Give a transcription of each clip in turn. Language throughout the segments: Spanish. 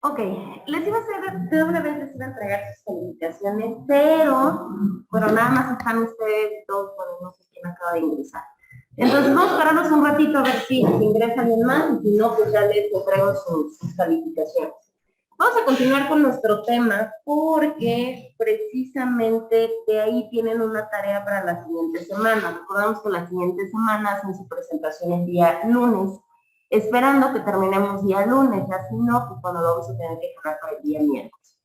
Ok, les iba a hacer, de una vez les iba a entregar sus calificaciones, pero nada más están ustedes dos, bueno, no sé quién acaba de ingresar. Entonces vamos a esperarnos un ratito a ver si ingresa alguien más, y si no, pues ya les entrego sus calificaciones. Vamos a continuar con nuestro tema porque precisamente de ahí tienen una tarea para la siguiente semana. Recordamos que la siguiente semana hacen su presentación el día lunes, esperando que terminemos día lunes, así no, pues cuando lo vamos a tener que dejar para el día miércoles.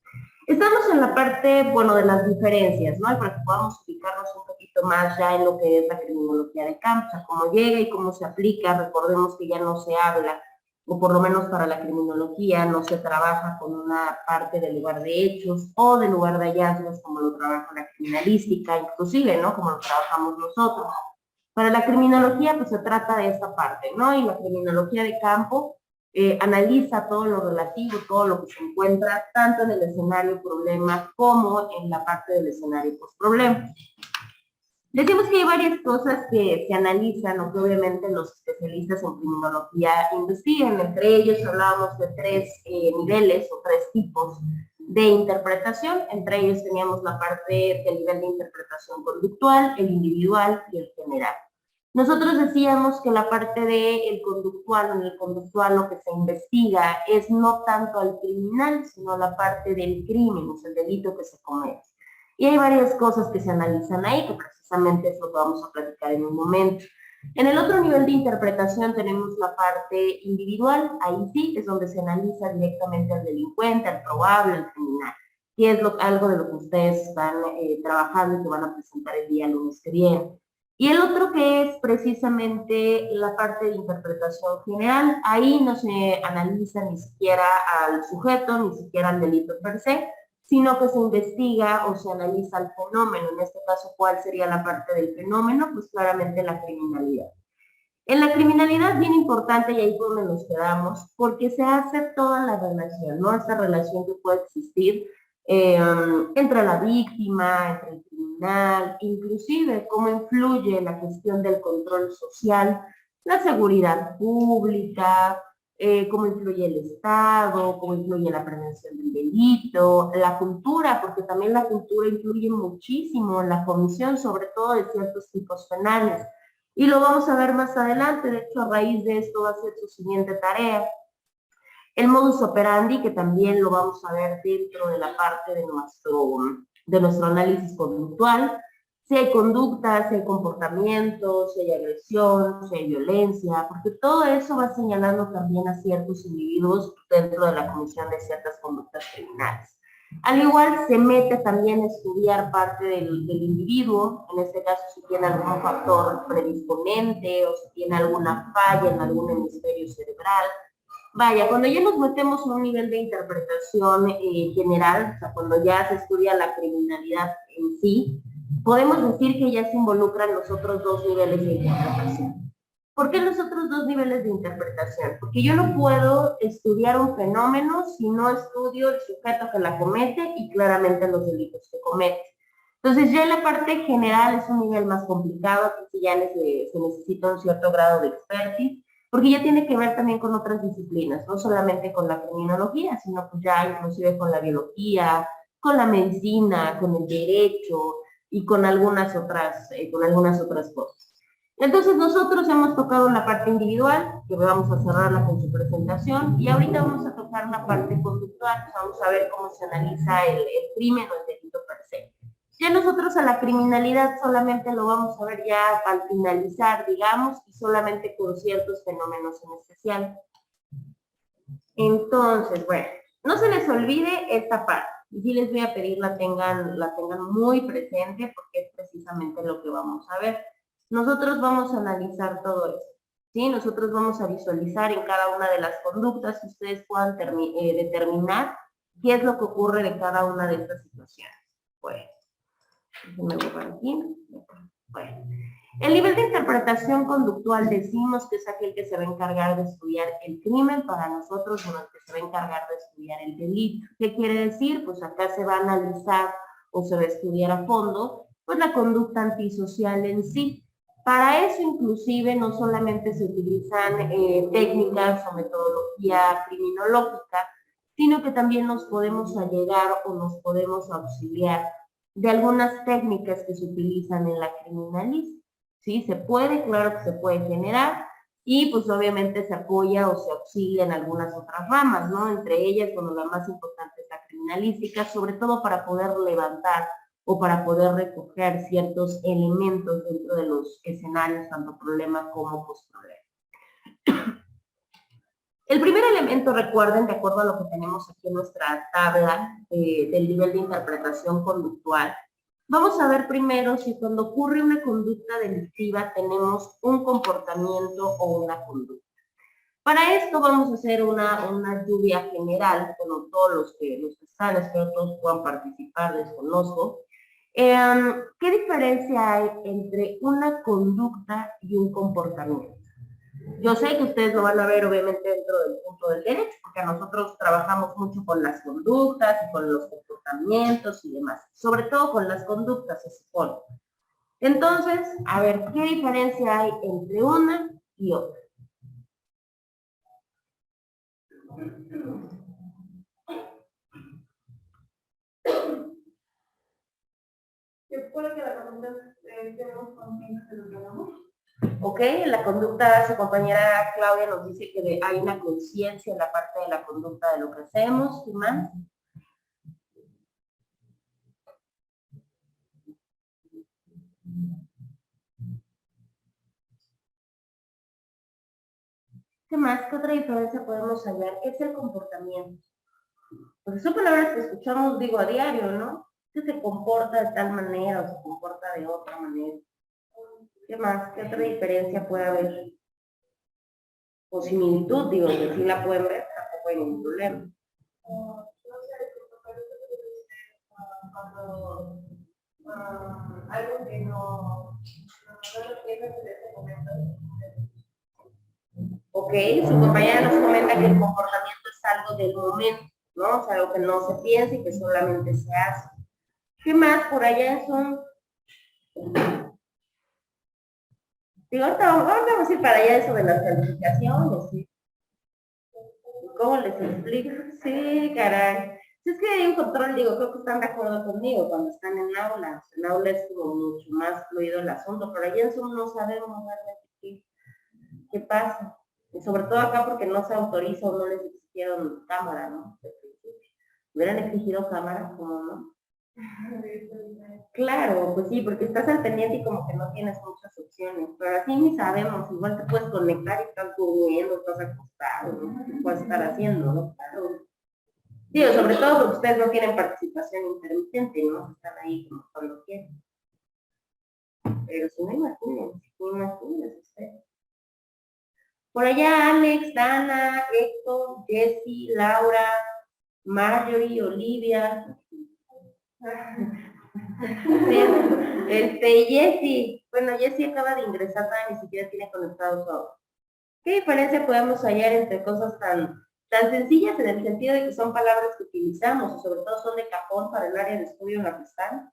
Estamos en la parte, bueno, de las diferencias, ¿no? Para que podamos ubicarnos un poquito más ya en lo que es la criminología de campo, o sea, cómo llega y cómo se aplica. Recordemos que ya no se habla, o por lo menos para la criminología, no se trabaja con una parte del lugar de hechos o del lugar de hallazgos como lo trabaja la criminalística, inclusive, ¿no? Como lo trabajamos nosotros. Para la criminología, pues se trata de esta parte, ¿no? Y la criminología de campo analiza todo lo relativo, todo lo que se encuentra tanto en el escenario problema como en la parte del escenario post-problema. Decimos que hay varias cosas que se analizan o que obviamente los especialistas en criminología investigan. Entre ellos hablábamos de tres niveles o tres tipos de interpretación. Entre ellos teníamos la parte del nivel de interpretación conductual, el individual y el general. Nosotros decíamos que la parte del conductual, en el conductual lo que se investiga es no tanto al criminal, sino la parte del crimen, o sea, el delito que se comete. Y hay varias cosas que se analizan ahí, que precisamente es lo que vamos a platicar en un momento. En el otro nivel de interpretación tenemos la parte individual, ahí sí es donde se analiza directamente al delincuente, al probable, al criminal, y es algo de lo que ustedes están trabajando y que van a presentar el día lunes que viene. Y el otro que es precisamente la parte de interpretación general, ahí no se analiza ni siquiera al sujeto, ni siquiera al delito per se, sino que se investiga o se analiza el fenómeno. En este caso, ¿cuál sería la parte del fenómeno? Pues claramente la criminalidad. En la criminalidad, bien importante, y ahí es donde nos quedamos, porque se hace toda la relación, ¿no? Esta relación que puede existir entre la víctima, entre el criminal, inclusive cómo influye la cuestión del control social, la seguridad pública, cómo influye el Estado, cómo influye la prevención del delito, la cultura, porque también la cultura influye muchísimo en la comisión, sobre todo de ciertos tipos penales. Y lo vamos a ver más adelante. De hecho, a raíz de esto va a ser su siguiente tarea. El modus operandi, que también lo vamos a ver dentro de la parte de nuestro análisis conductual. Si hay conductas, si hay comportamientos, si hay agresión, si hay violencia, porque todo eso va señalando también a ciertos individuos dentro de la comisión de ciertas conductas criminales. Al igual se mete también a estudiar parte del individuo, en este caso si tiene algún factor predisponente o si tiene alguna falla en algún hemisferio cerebral. Vaya, cuando ya nos metemos a un nivel de interpretación general, o sea, cuando ya se estudia la criminalidad en sí, podemos decir que ya se involucran los otros dos niveles de interpretación. ¿Por qué los otros dos niveles de interpretación? Porque yo no puedo estudiar un fenómeno si no estudio el sujeto que la comete y claramente los delitos que comete. Entonces ya en la parte general es un nivel más complicado, que ya se necesita un cierto grado de expertise, porque ya tiene que ver también con otras disciplinas, no solamente con la criminología, sino pues ya inclusive con la biología, con la medicina, con el derecho y con algunas otras cosas. Entonces nosotros hemos tocado la parte individual, que vamos a cerrarla con su presentación, y ahorita vamos a tocar la parte conductual, vamos a ver cómo se analiza el crimen o el delito per se. Ya nosotros a la criminalidad solamente lo vamos a ver ya al finalizar, digamos, y solamente con ciertos fenómenos en especial. Entonces, bueno, no se les olvide esta parte. Y sí les voy a pedir la tengan muy presente porque es precisamente lo que vamos a ver. Nosotros vamos a analizar todo esto. ¿Sí? Nosotros vamos a visualizar en cada una de las conductas que ustedes puedan determinar qué es lo que ocurre de cada una de estas situaciones. Bueno, déjenme borrar aquí. Bueno, el nivel de interpretación conductual decimos que es aquel que se va a encargar de estudiar el crimen para nosotros, bueno, el que se va a encargar de estudiar el delito. ¿Qué quiere decir? Pues acá se va a analizar o se va a estudiar a fondo, pues la conducta antisocial en sí. Para eso inclusive no solamente se utilizan técnicas o metodología criminológica, sino que también nos podemos allegar o nos podemos auxiliar de algunas técnicas que se utilizan en la criminalística. ¿Sí? Se puede, claro que se puede generar, y pues obviamente se apoya o se auxilia en algunas otras ramas, ¿no? Entre ellas, bueno, la más importante es la criminalística, sobre todo para poder levantar o para poder recoger ciertos elementos dentro de los escenarios, tanto problema como postproblema. El primer elemento, recuerden, de acuerdo a lo que tenemos aquí en nuestra tabla del nivel de interpretación conductual, vamos a ver primero si cuando ocurre una conducta delictiva tenemos un comportamiento o una conducta. Para esto vamos a hacer una lluvia general, con todos los que están, espero todos puedan participar, desconozco. ¿Qué diferencia hay entre una conducta y un comportamiento? Yo sé que ustedes lo van a ver obviamente dentro del punto del derecho, porque nosotros trabajamos mucho con las conductas y con los comportamientos y demás, sobre todo con las conductas, se supone. Entonces, a ver, ¿qué diferencia hay entre una y otra? ¿Se supone que la conducta tenemos conciencia de lo que hagamos? Ok, en la conducta, su compañera Claudia nos dice que hay una conciencia en la parte de la conducta de lo que hacemos. ¿Qué más? ¿Qué más? ¿Qué otra diferencia podemos hallar? ¿Qué es el comportamiento? Porque son palabras que escuchamos, digo, a diario, ¿no? Que se comporta de tal manera o se comporta de otra manera. ¿Qué más? ¿Qué otra diferencia puede haber? O similitud, digo, que si la pueden ver, tampoco hay ningún problema. Algo que no lo tiene en ese momento. Ok, su compañera nos comenta que el comportamiento es algo del momento, ¿no? O sea, algo que no se piensa y que solamente se hace. ¿Qué más? Por allá son... Digo, ahorita vamos a ir para allá eso de las calificaciones, ¿sí? ¿Cómo les explico? Sí, caray. Si es que hay un control, digo, creo que están de acuerdo conmigo cuando están en aula. En aula es como mucho más fluido el asunto, pero allá en Zoom no sabemos realmente qué pasa. Y sobre todo acá porque no se autoriza o no les exigieron cámara, ¿no? Hubieran exigido cámara, como no. Claro, pues sí, porque estás al pendiente y como que no tienes muchas opciones, pero así ni sabemos, igual te puedes conectar y estás durmiendo, estás acostado, ¿no? ¿Qué puedes estar haciendo, no? Claro. Digo, sobre todo porque ustedes no tienen participación intermitente, ¿no? Están ahí como cuando quieren. Pero si no, imagínense ustedes. Por allá Alex, Dana, Héctor, Jessie, Laura, Marjorie, Olivia. Jessie. Bueno, Jessie acaba de ingresar, ni siquiera tiene conectado su audio. ¿Qué diferencia podemos hallar entre cosas tan sencillas en el sentido de que son palabras que utilizamos y sobre todo son de cajón para el área de estudio en la que están?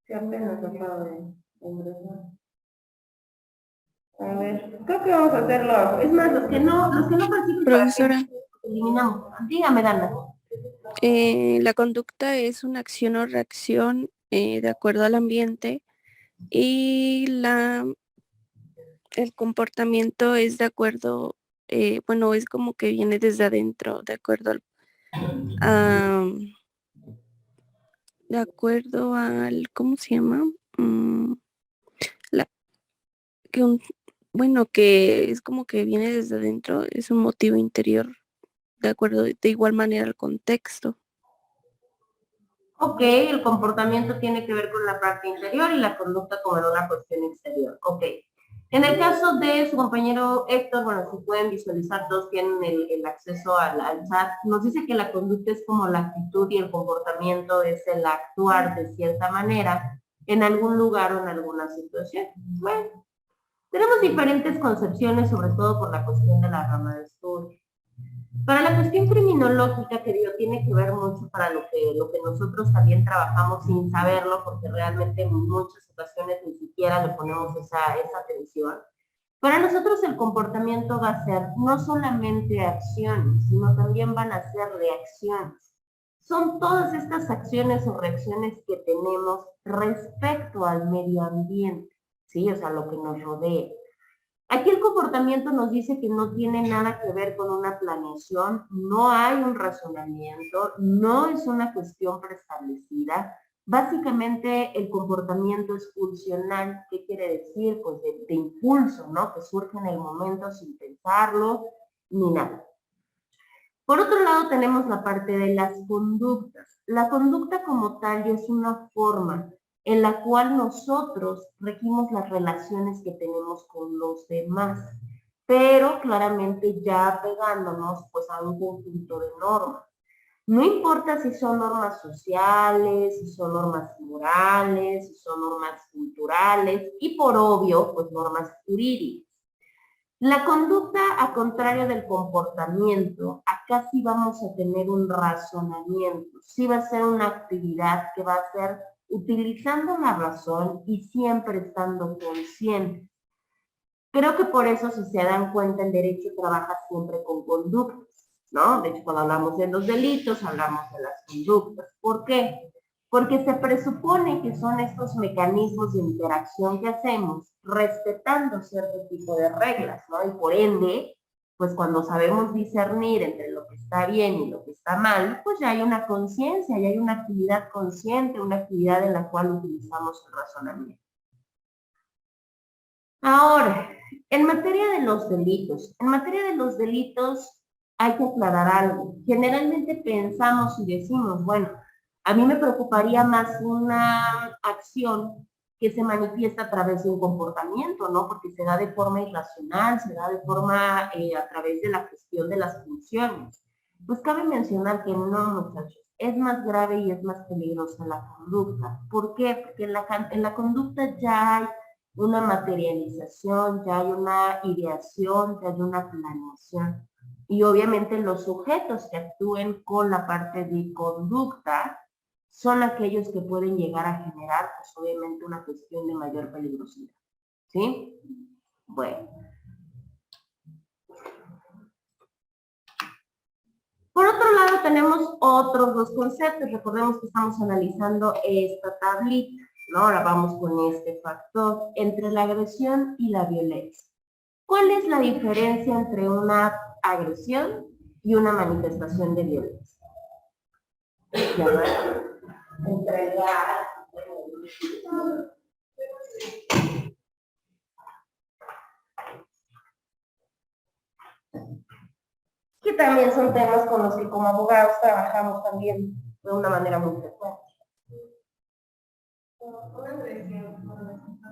Sí, apenas acabo de ingresar. A ver, creo que vamos a hacerlo. Es más, los que no participan, Profesora, eliminamos. Dígame, Dana. la conducta es una acción o reacción de acuerdo al ambiente y el comportamiento es de acuerdo, bueno, es como que viene desde adentro, de acuerdo al, ¿cómo se llama? La, que bueno, que es como que viene desde adentro, es un motivo interior, de acuerdo, de igual manera al contexto. Ok, el comportamiento tiene que ver con la parte interior y la conducta como en una cuestión exterior. Ok. En el caso de su compañero Héctor, bueno, si pueden visualizar, todos tienen el acceso al chat. Nos dice que la conducta es como la actitud y el comportamiento es el actuar de cierta manera en algún lugar o en alguna situación. Bueno, tenemos diferentes concepciones, sobre todo por la cuestión de la rama de estudio. Para la cuestión criminológica, que digo, tiene que ver mucho para lo que nosotros también trabajamos sin saberlo, porque realmente en muchas ocasiones ni siquiera le ponemos esa atención. Para nosotros el comportamiento va a ser no solamente acciones, sino también van a ser reacciones. Son todas estas acciones o reacciones que tenemos respecto al medio ambiente, ¿sí? O sea, lo que nos rodea. Aquí el comportamiento nos dice que no tiene nada que ver con una planeación, no hay un razonamiento, no es una cuestión preestablecida. Básicamente el comportamiento es funcional. ¿Qué quiere decir? Pues de impulso, ¿no? Que surge en el momento sin pensarlo ni nada. Por otro lado tenemos la parte de las conductas. La conducta como tal es una forma en la cual nosotros regimos las relaciones que tenemos con los demás, pero claramente ya apegándonos pues a un conjunto de normas. No importa si son normas sociales, si son normas morales, si son normas culturales y por obvio pues normas jurídicas. La conducta, a contrario del comportamiento, acá sí vamos a tener un razonamiento, sí va a ser una actividad que va a ser utilizando la razón y siempre estando consciente. Creo que por eso, si se dan cuenta, el derecho trabaja siempre con conductas, ¿no? De hecho, cuando hablamos de los delitos, hablamos de las conductas. ¿Por qué? Porque se presupone que son estos mecanismos de interacción que hacemos respetando cierto tipo de reglas, ¿no? Y por ende, pues cuando sabemos discernir entre lo que está bien y lo que está mal, pues ya hay una conciencia, ya hay una actividad consciente, una actividad en la cual utilizamos el razonamiento. Ahora, en materia de los delitos hay que aclarar algo. Generalmente pensamos y decimos, bueno, a mí me preocuparía más una acción que se manifiesta a través de un comportamiento, ¿no? Porque se da de forma irracional, se da de forma a través de la gestión de las funciones. Pues cabe mencionar que no, muchachos, es más grave y es más peligrosa la conducta. ¿Por qué? Porque en la conducta ya hay una materialización, ya hay una ideación, ya hay una planeación. Y obviamente los sujetos que actúen con la parte de conducta son aquellos que pueden llegar a generar, pues obviamente, una cuestión de mayor peligrosidad. ¿Sí? Bueno. Por otro lado, tenemos otros dos conceptos. Recordemos que estamos analizando esta tablita, ¿no? Ahora vamos con este factor entre la agresión y la violencia. ¿Cuál es la diferencia entre una agresión y una manifestación de violencia? Ya va. Entre la... Que también son temas con los que como abogados trabajamos también de una manera muy frecuente. Una agresión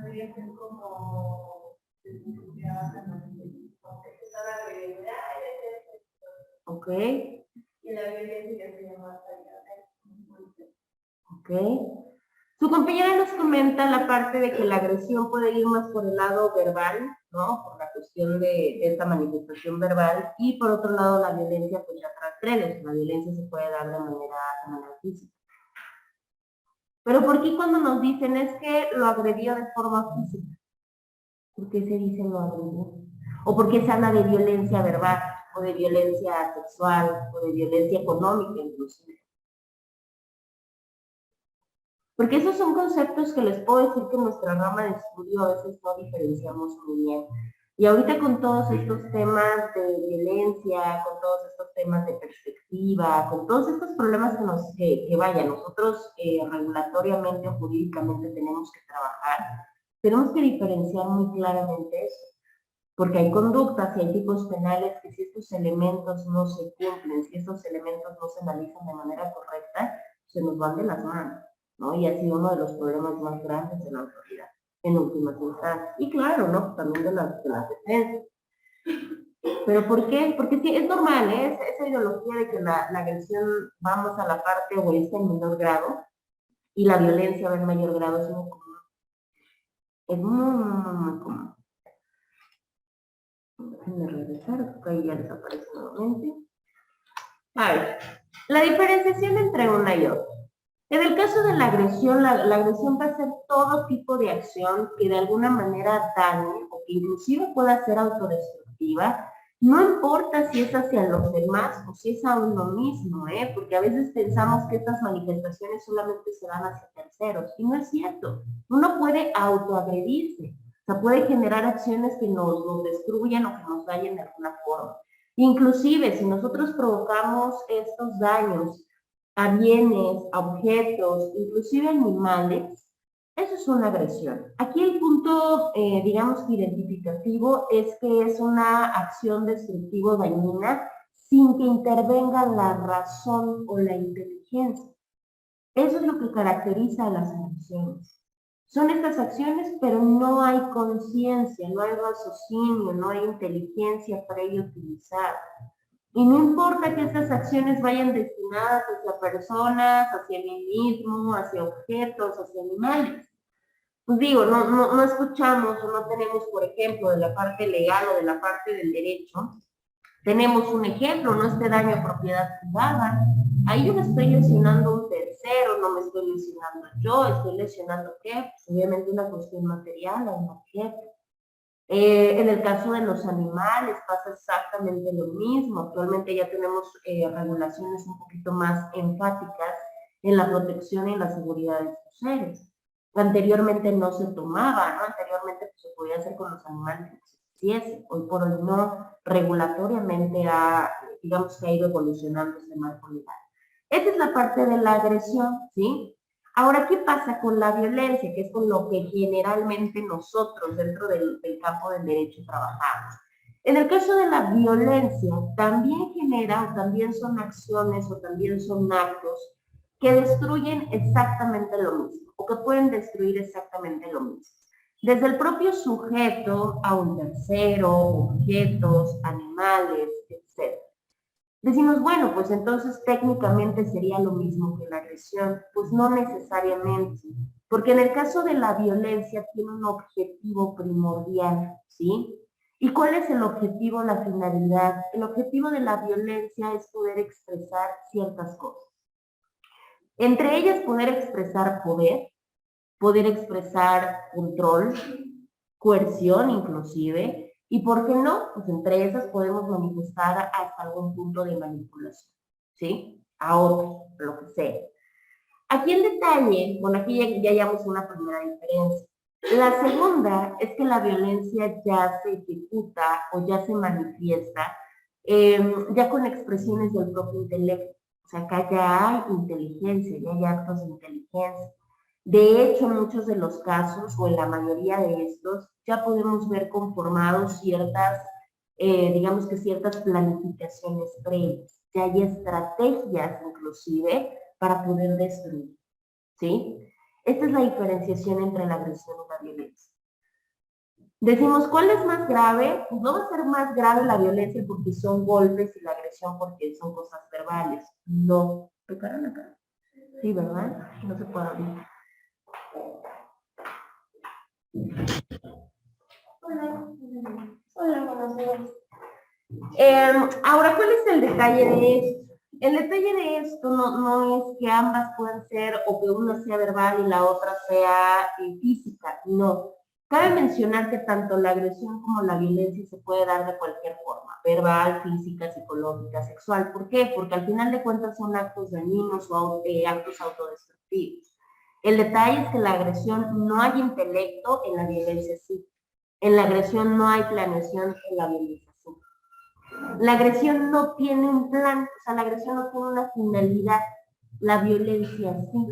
podría ser como ok. Y la violencia se llama ok. Su compañera nos comenta la parte de que la agresión puede ir más por el lado verbal, ¿no? Por la cuestión de esta manifestación verbal, y por otro lado la violencia pues ya transgrede, la violencia se puede dar de manera física. Pero ¿por qué cuando nos dicen es que lo agredió de forma física? ¿Por qué se dice lo agredió? ¿O por qué se habla de violencia verbal, o de violencia sexual, o de violencia económica inclusive? Porque esos son conceptos que les puedo decir que en nuestra rama de estudio a veces no diferenciamos muy bien. Y ahorita con todos estos temas de violencia, con todos estos temas de perspectiva, con todos estos problemas que vaya, nosotros regulatoriamente o jurídicamente tenemos que trabajar, tenemos que diferenciar muy claramente eso. Porque hay conductas y hay tipos penales que si estos elementos no se cumplen, si estos elementos no se analizan de manera correcta, se nos van de las manos, ¿no? Y ha sido uno de los problemas más grandes de la autoridad, en últimas instancias. Y claro, ¿no? También de las defensas. ¿Pero por qué? Porque sí, es normal, ¿eh? Esa ideología de que la agresión vamos a la parte egoísta en menor grado y la violencia va en mayor grado es muy común. Es muy común. Déjenme regresar, porque ahí ya desaparece nuevamente. A ver, la diferenciación entre una y otra. En el caso de la agresión, la agresión va a ser todo tipo de acción que de alguna manera dañe o que inclusive pueda ser autodestructiva, no importa si es hacia los demás o si es a uno mismo, porque a veces pensamos que estas manifestaciones solamente se dan hacia terceros, y no es cierto. Uno puede autoagredirse, o sea, puede generar acciones que nos destruyan o que nos dañen de alguna forma. Inclusive, si nosotros provocamos estos daños a bienes, a objetos, inclusive animales, eso es una agresión. Aquí el punto, digamos que identificativo, es que es una acción destructiva dañina sin que intervenga la razón o la inteligencia. Eso es lo que caracteriza a las agresiones. Son estas acciones, pero no hay conciencia, no hay raciocinio, no hay inteligencia para ello utilizar. Y no importa que estas acciones vayan destinadas hacia personas, hacia mí mismo, hacia objetos, hacia animales. Pues digo, no escuchamos o no tenemos, por ejemplo, de la parte legal o de la parte del derecho, tenemos un ejemplo, no este daño a propiedad privada. Ahí yo me estoy lesionando a un tercero, no me estoy lesionando yo, estoy lesionando ¿qué? Pues obviamente una cuestión material a un objeto. En el caso de los animales pasa exactamente lo mismo. Actualmente ya tenemos regulaciones un poquito más enfáticas en la protección y en la seguridad de estos seres. Anteriormente no se tomaba, ¿no? Anteriormente pues, se podía hacer con los animales que existiese. Hoy por hoy no, regulatoriamente digamos que ha ido evolucionando este marco legal. Esta es la parte de la agresión, ¿sí? Ahora, ¿qué pasa con la violencia? Que es con lo que generalmente nosotros dentro del campo del derecho trabajamos. En el caso de la violencia, también genera o también son acciones o también son actos que destruyen exactamente lo mismo o que pueden destruir exactamente lo mismo. Desde el propio sujeto a un tercero, objetos, animales, etc. Decimos, bueno, pues entonces técnicamente sería lo mismo que la agresión. Pues no necesariamente, porque en el caso de la violencia tiene un objetivo primordial, ¿sí? ¿Y cuál es el objetivo, la finalidad? El objetivo de la violencia es poder expresar ciertas cosas. Entre ellas poder expresar poder expresar control, coerción inclusive, y por qué no, pues entre esas podemos manifestar hasta algún punto de manipulación, ¿sí? A otros, lo que sea. Aquí en detalle, bueno, aquí ya hallamos una primera diferencia. La segunda es que la violencia ya se ejecuta o ya se manifiesta ya con expresiones del propio intelecto. O sea, acá ya hay inteligencia, ya hay actos de inteligencia. De hecho, en muchos de los casos, o en la mayoría de estos, ya podemos ver conformados ciertas, digamos que ciertas planificaciones previas. Ya hay estrategias, inclusive, para poder destruir, ¿sí? Esta es la diferenciación entre la agresión y la violencia. Decimos, ¿cuál es más grave? Pues no va a ser más grave la violencia porque son golpes y la agresión porque son cosas verbales. No. ¿Pecaron acá? Sí, ¿verdad? No se puede abrir. Hola. Hola, buenos días. Ahora, ¿cuál es el detalle de esto? El detalle de esto no es que ambas puedan ser o que una sea verbal y la otra sea física, no. Cabe mencionar que tanto la agresión como la violencia se puede dar de cualquier forma, verbal, física, psicológica, sexual. ¿Por qué? Porque al final de cuentas son actos dañinos o actos autodestructivos. El detalle es que la agresión no hay intelecto, en la violencia sí. En la agresión no hay planeación, en la violencia sí. La agresión no tiene un plan, o sea, la agresión no tiene una finalidad, la violencia sí.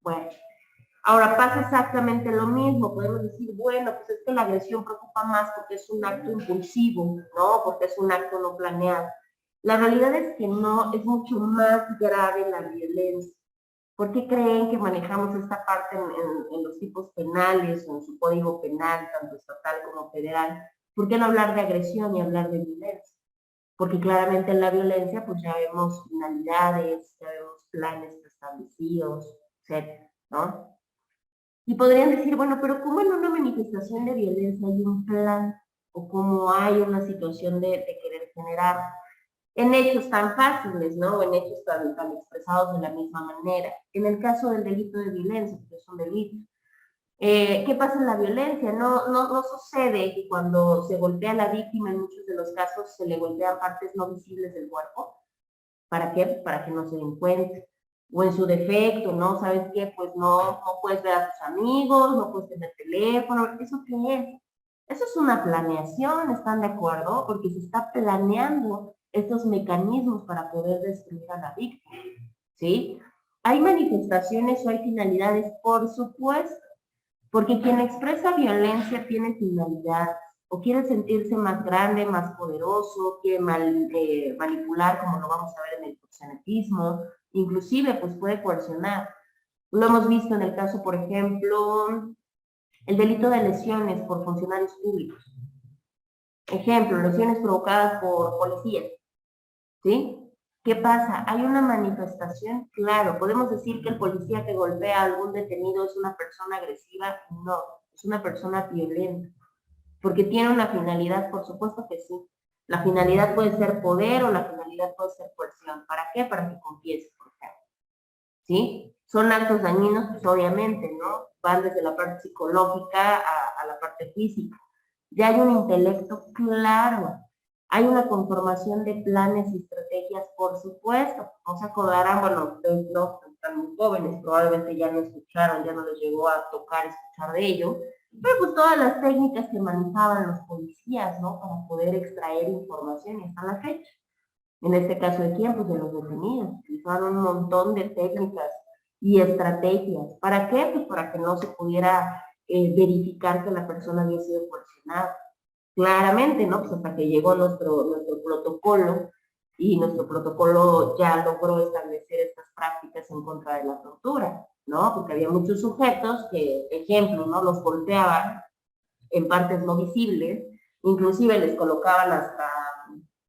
Bueno, ahora pasa exactamente lo mismo, podemos decir, bueno, pues es que la agresión preocupa más porque es un acto impulsivo, ¿no? Porque es un acto no planeado. La realidad es que no, es mucho más grave la violencia. ¿Por qué creen que manejamos esta parte en los tipos penales o en su código penal, tanto estatal como federal? ¿Por qué no hablar de agresión y hablar de violencia? Porque claramente en la violencia pues ya vemos finalidades, ya vemos planes establecidos, etc., ¿no? Y podrían decir, bueno, pero ¿cómo en una manifestación de violencia hay un plan o cómo hay una situación de querer generar? en hechos tan fáciles, ¿no? O en hechos tan expresados de la misma manera. En el caso del delito de violencia, que es un delito, ¿qué pasa en la violencia? No sucede que cuando se golpea a la víctima, en muchos de los casos se le golpean partes no visibles del cuerpo. ¿Para qué? Para que no se den cuenta. O en su defecto, ¿no? ¿Sabes qué? Pues no puedes ver a tus amigos, no puedes tener teléfono. ¿Eso qué es? Eso es una planeación, ¿están de acuerdo? Porque se está planeando estos mecanismos para poder destruir a la víctima, ¿sí? ¿Hay manifestaciones o hay finalidades? Por supuesto, porque quien expresa violencia tiene finalidad, o quiere sentirse más grande, más poderoso, quiere manipular, como lo vamos a ver en el proxenetismo, inclusive pues puede coercionar. Lo hemos visto en el caso, por ejemplo, el delito de lesiones por funcionarios públicos. Ejemplo, lesiones provocadas por policías, ¿sí? ¿Qué pasa? Hay una manifestación, claro, podemos decir que el policía que golpea a algún detenido es una persona agresiva, no, es una persona violenta, porque tiene una finalidad, por supuesto que sí. La finalidad puede ser poder o la finalidad puede ser coerción. ¿Para qué? Para que confiese, por ejemplo. ¿Sí? Son actos dañinos, pues obviamente, ¿no? Van desde la parte psicológica a la parte física. Ya hay un intelecto claro, hay una conformación de planes y estrategias, por supuesto. No se acordarán, bueno, ustedes no están muy jóvenes, probablemente ya no escucharon, ya no les llegó a tocar escuchar de ello, pero pues todas las técnicas que manejaban los policías, ¿no? Para poder extraer información y hasta la fecha. En este caso de quién, pues de los detenidos. Utilizaron un montón de técnicas y estrategias. ¿Para qué? Pues para que no se pudiera verificar que la persona había sido coercionada. Claramente, ¿no? Pues hasta que llegó nuestro protocolo y nuestro protocolo ya logró establecer estas prácticas en contra de la tortura, ¿no? Porque había muchos sujetos que, ejemplo, ¿no? Los golpeaban en partes no visibles, inclusive les colocaban hasta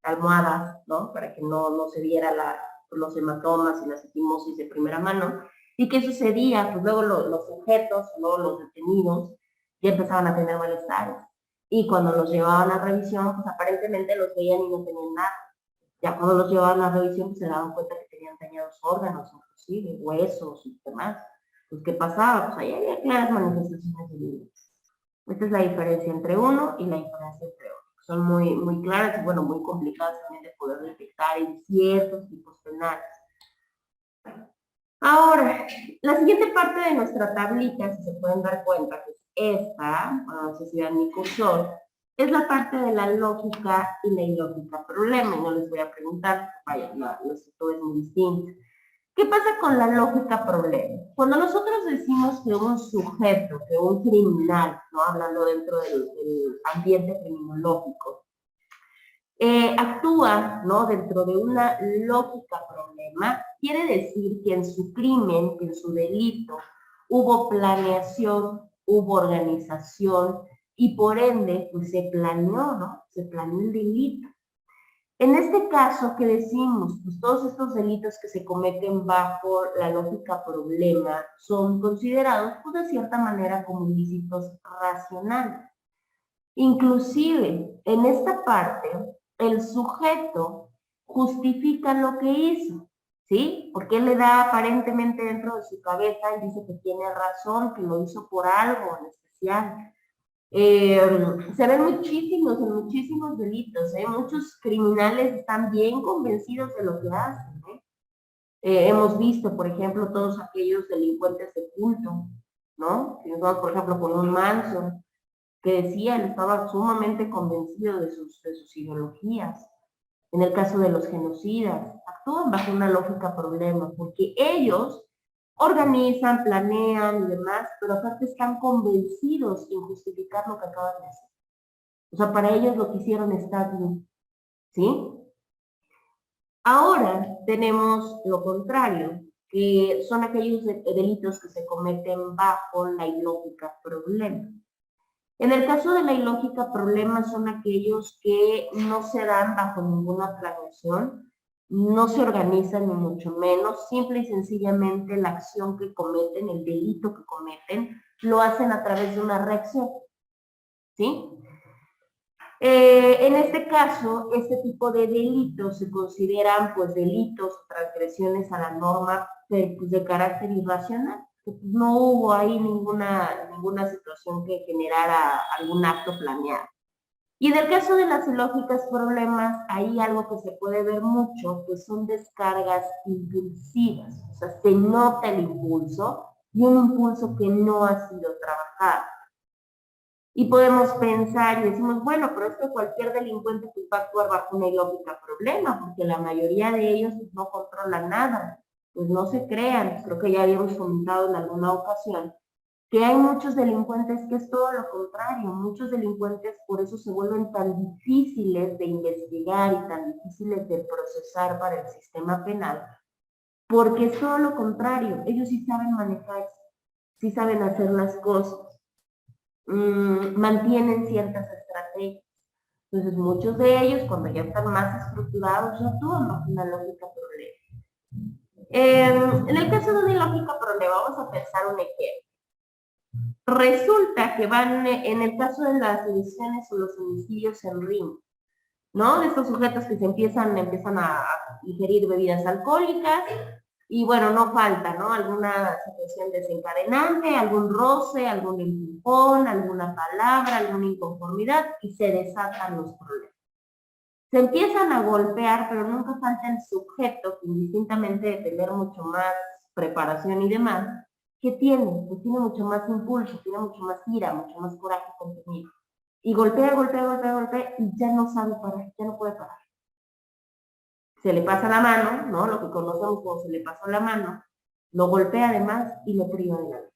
almohadas, ¿no? Para que no se viera los hematomas y la equimosis de primera mano. ¿Y qué sucedía? Pues luego los sujetos, luego los detenidos, ya empezaban a tener malestares. Y cuando los llevaban a revisión, pues aparentemente los veían y no tenían nada. Ya cuando los llevaban a revisión, pues se daban cuenta que tenían dañados órganos, inclusive huesos y demás. Pues, ¿qué pasaba? Pues ahí había claras manifestaciones de violencia. Esta es la diferencia entre uno y la diferencia entre otro. Son muy claras y, bueno, muy complicadas también de poder detectar en ciertos tipos penales. Ahora, la siguiente parte de nuestra tablita, si se pueden dar cuenta, que es esta, no sé si vean mi cursor, es la parte de la lógica y la ilógica problema. Y no les voy a preguntar, vaya, la estructura es muy distinta. ¿Qué pasa con la lógica problema? Cuando nosotros decimos que un sujeto, que un criminal, ¿no? Hablando dentro del ambiente criminológico, actúa, ¿no? Dentro de una lógica problema, quiere decir que en su crimen, que en su delito, hubo planeación, hubo organización y por ende, pues se planeó, ¿no? Se planeó el delito. En este caso, ¿qué decimos? Pues todos estos delitos que se cometen bajo la lógica problema son considerados, pues de cierta manera, como ilícitos racionales. Inclusive, en esta parte, el sujeto justifica lo que hizo, ¿sí? Porque él le da aparentemente dentro de su cabeza, él dice que tiene razón, que lo hizo por algo en especial. Se ven en muchísimos delitos, muchos criminales están bien convencidos de lo que hacen. Hemos visto, por ejemplo, todos aquellos delincuentes de culto, ¿no? Si nos vamos, por ejemplo, con un Manson, que decía, él estaba sumamente convencido de sus ideologías. En el caso de los genocidas, actúan bajo una lógica problema, porque ellos organizan, planean y demás, pero aparte están convencidos en justificar lo que acaban de hacer. O sea, para ellos lo que hicieron está bien, ¿sí? Ahora tenemos lo contrario, que son aquellos delitos que se cometen bajo la ilógica problema. En el caso de la ilógica problema son aquellos que no se dan bajo ninguna planeación, no se organizan ni mucho menos, simple y sencillamente la acción que cometen, el delito que cometen, lo hacen a través de una reacción, ¿sí? En este caso, este tipo de delitos se consideran pues delitos o transgresiones a la norma de carácter irracional. No hubo ahí ninguna situación que generara algún acto planeado. Y en el caso de las ilógicas problemas, ahí algo que se puede ver mucho, pues son descargas impulsivas. O sea, se nota el impulso y un impulso que no ha sido trabajado. Y podemos pensar y decimos, bueno, pero es que cualquier delincuente pues, va a actuar bajo una ilógica problema, porque la mayoría de ellos pues, no controlan nada. Pues no se crean, creo que ya habíamos comentado en alguna ocasión, que hay muchos delincuentes que es todo lo contrario. Muchos delincuentes por eso se vuelven tan difíciles de investigar y tan difíciles de procesar para el sistema penal, porque es todo lo contrario. Ellos sí saben manejarse, sí saben hacer las cosas. Mantienen ciertas estrategias. Entonces, muchos de ellos, cuando ya están más estructurados, ya actúan bajo una lógica problema. En el caso de una lógica problema, vamos a pensar un ejemplo. Resulta que van, en el caso de las sediciones o los homicidios en RIM, ¿no? De estos sujetos que empiezan a ingerir bebidas alcohólicas, y bueno, no falta, ¿no? Alguna situación desencadenante, algún roce, algún empujón, alguna palabra, alguna inconformidad, y se desatan los problemas. Se empiezan a golpear, pero nunca falta el sujeto, que indistintamente de tener mucho más preparación y demás, ¿qué tiene? Pues tiene mucho más impulso, tiene mucho más ira, mucho más coraje contenido. Y golpea, y ya no sabe parar, ya no puede parar. Se le pasa la mano, ¿no? Lo que conocemos como se le pasó la mano, lo golpea además y lo priva de la vida.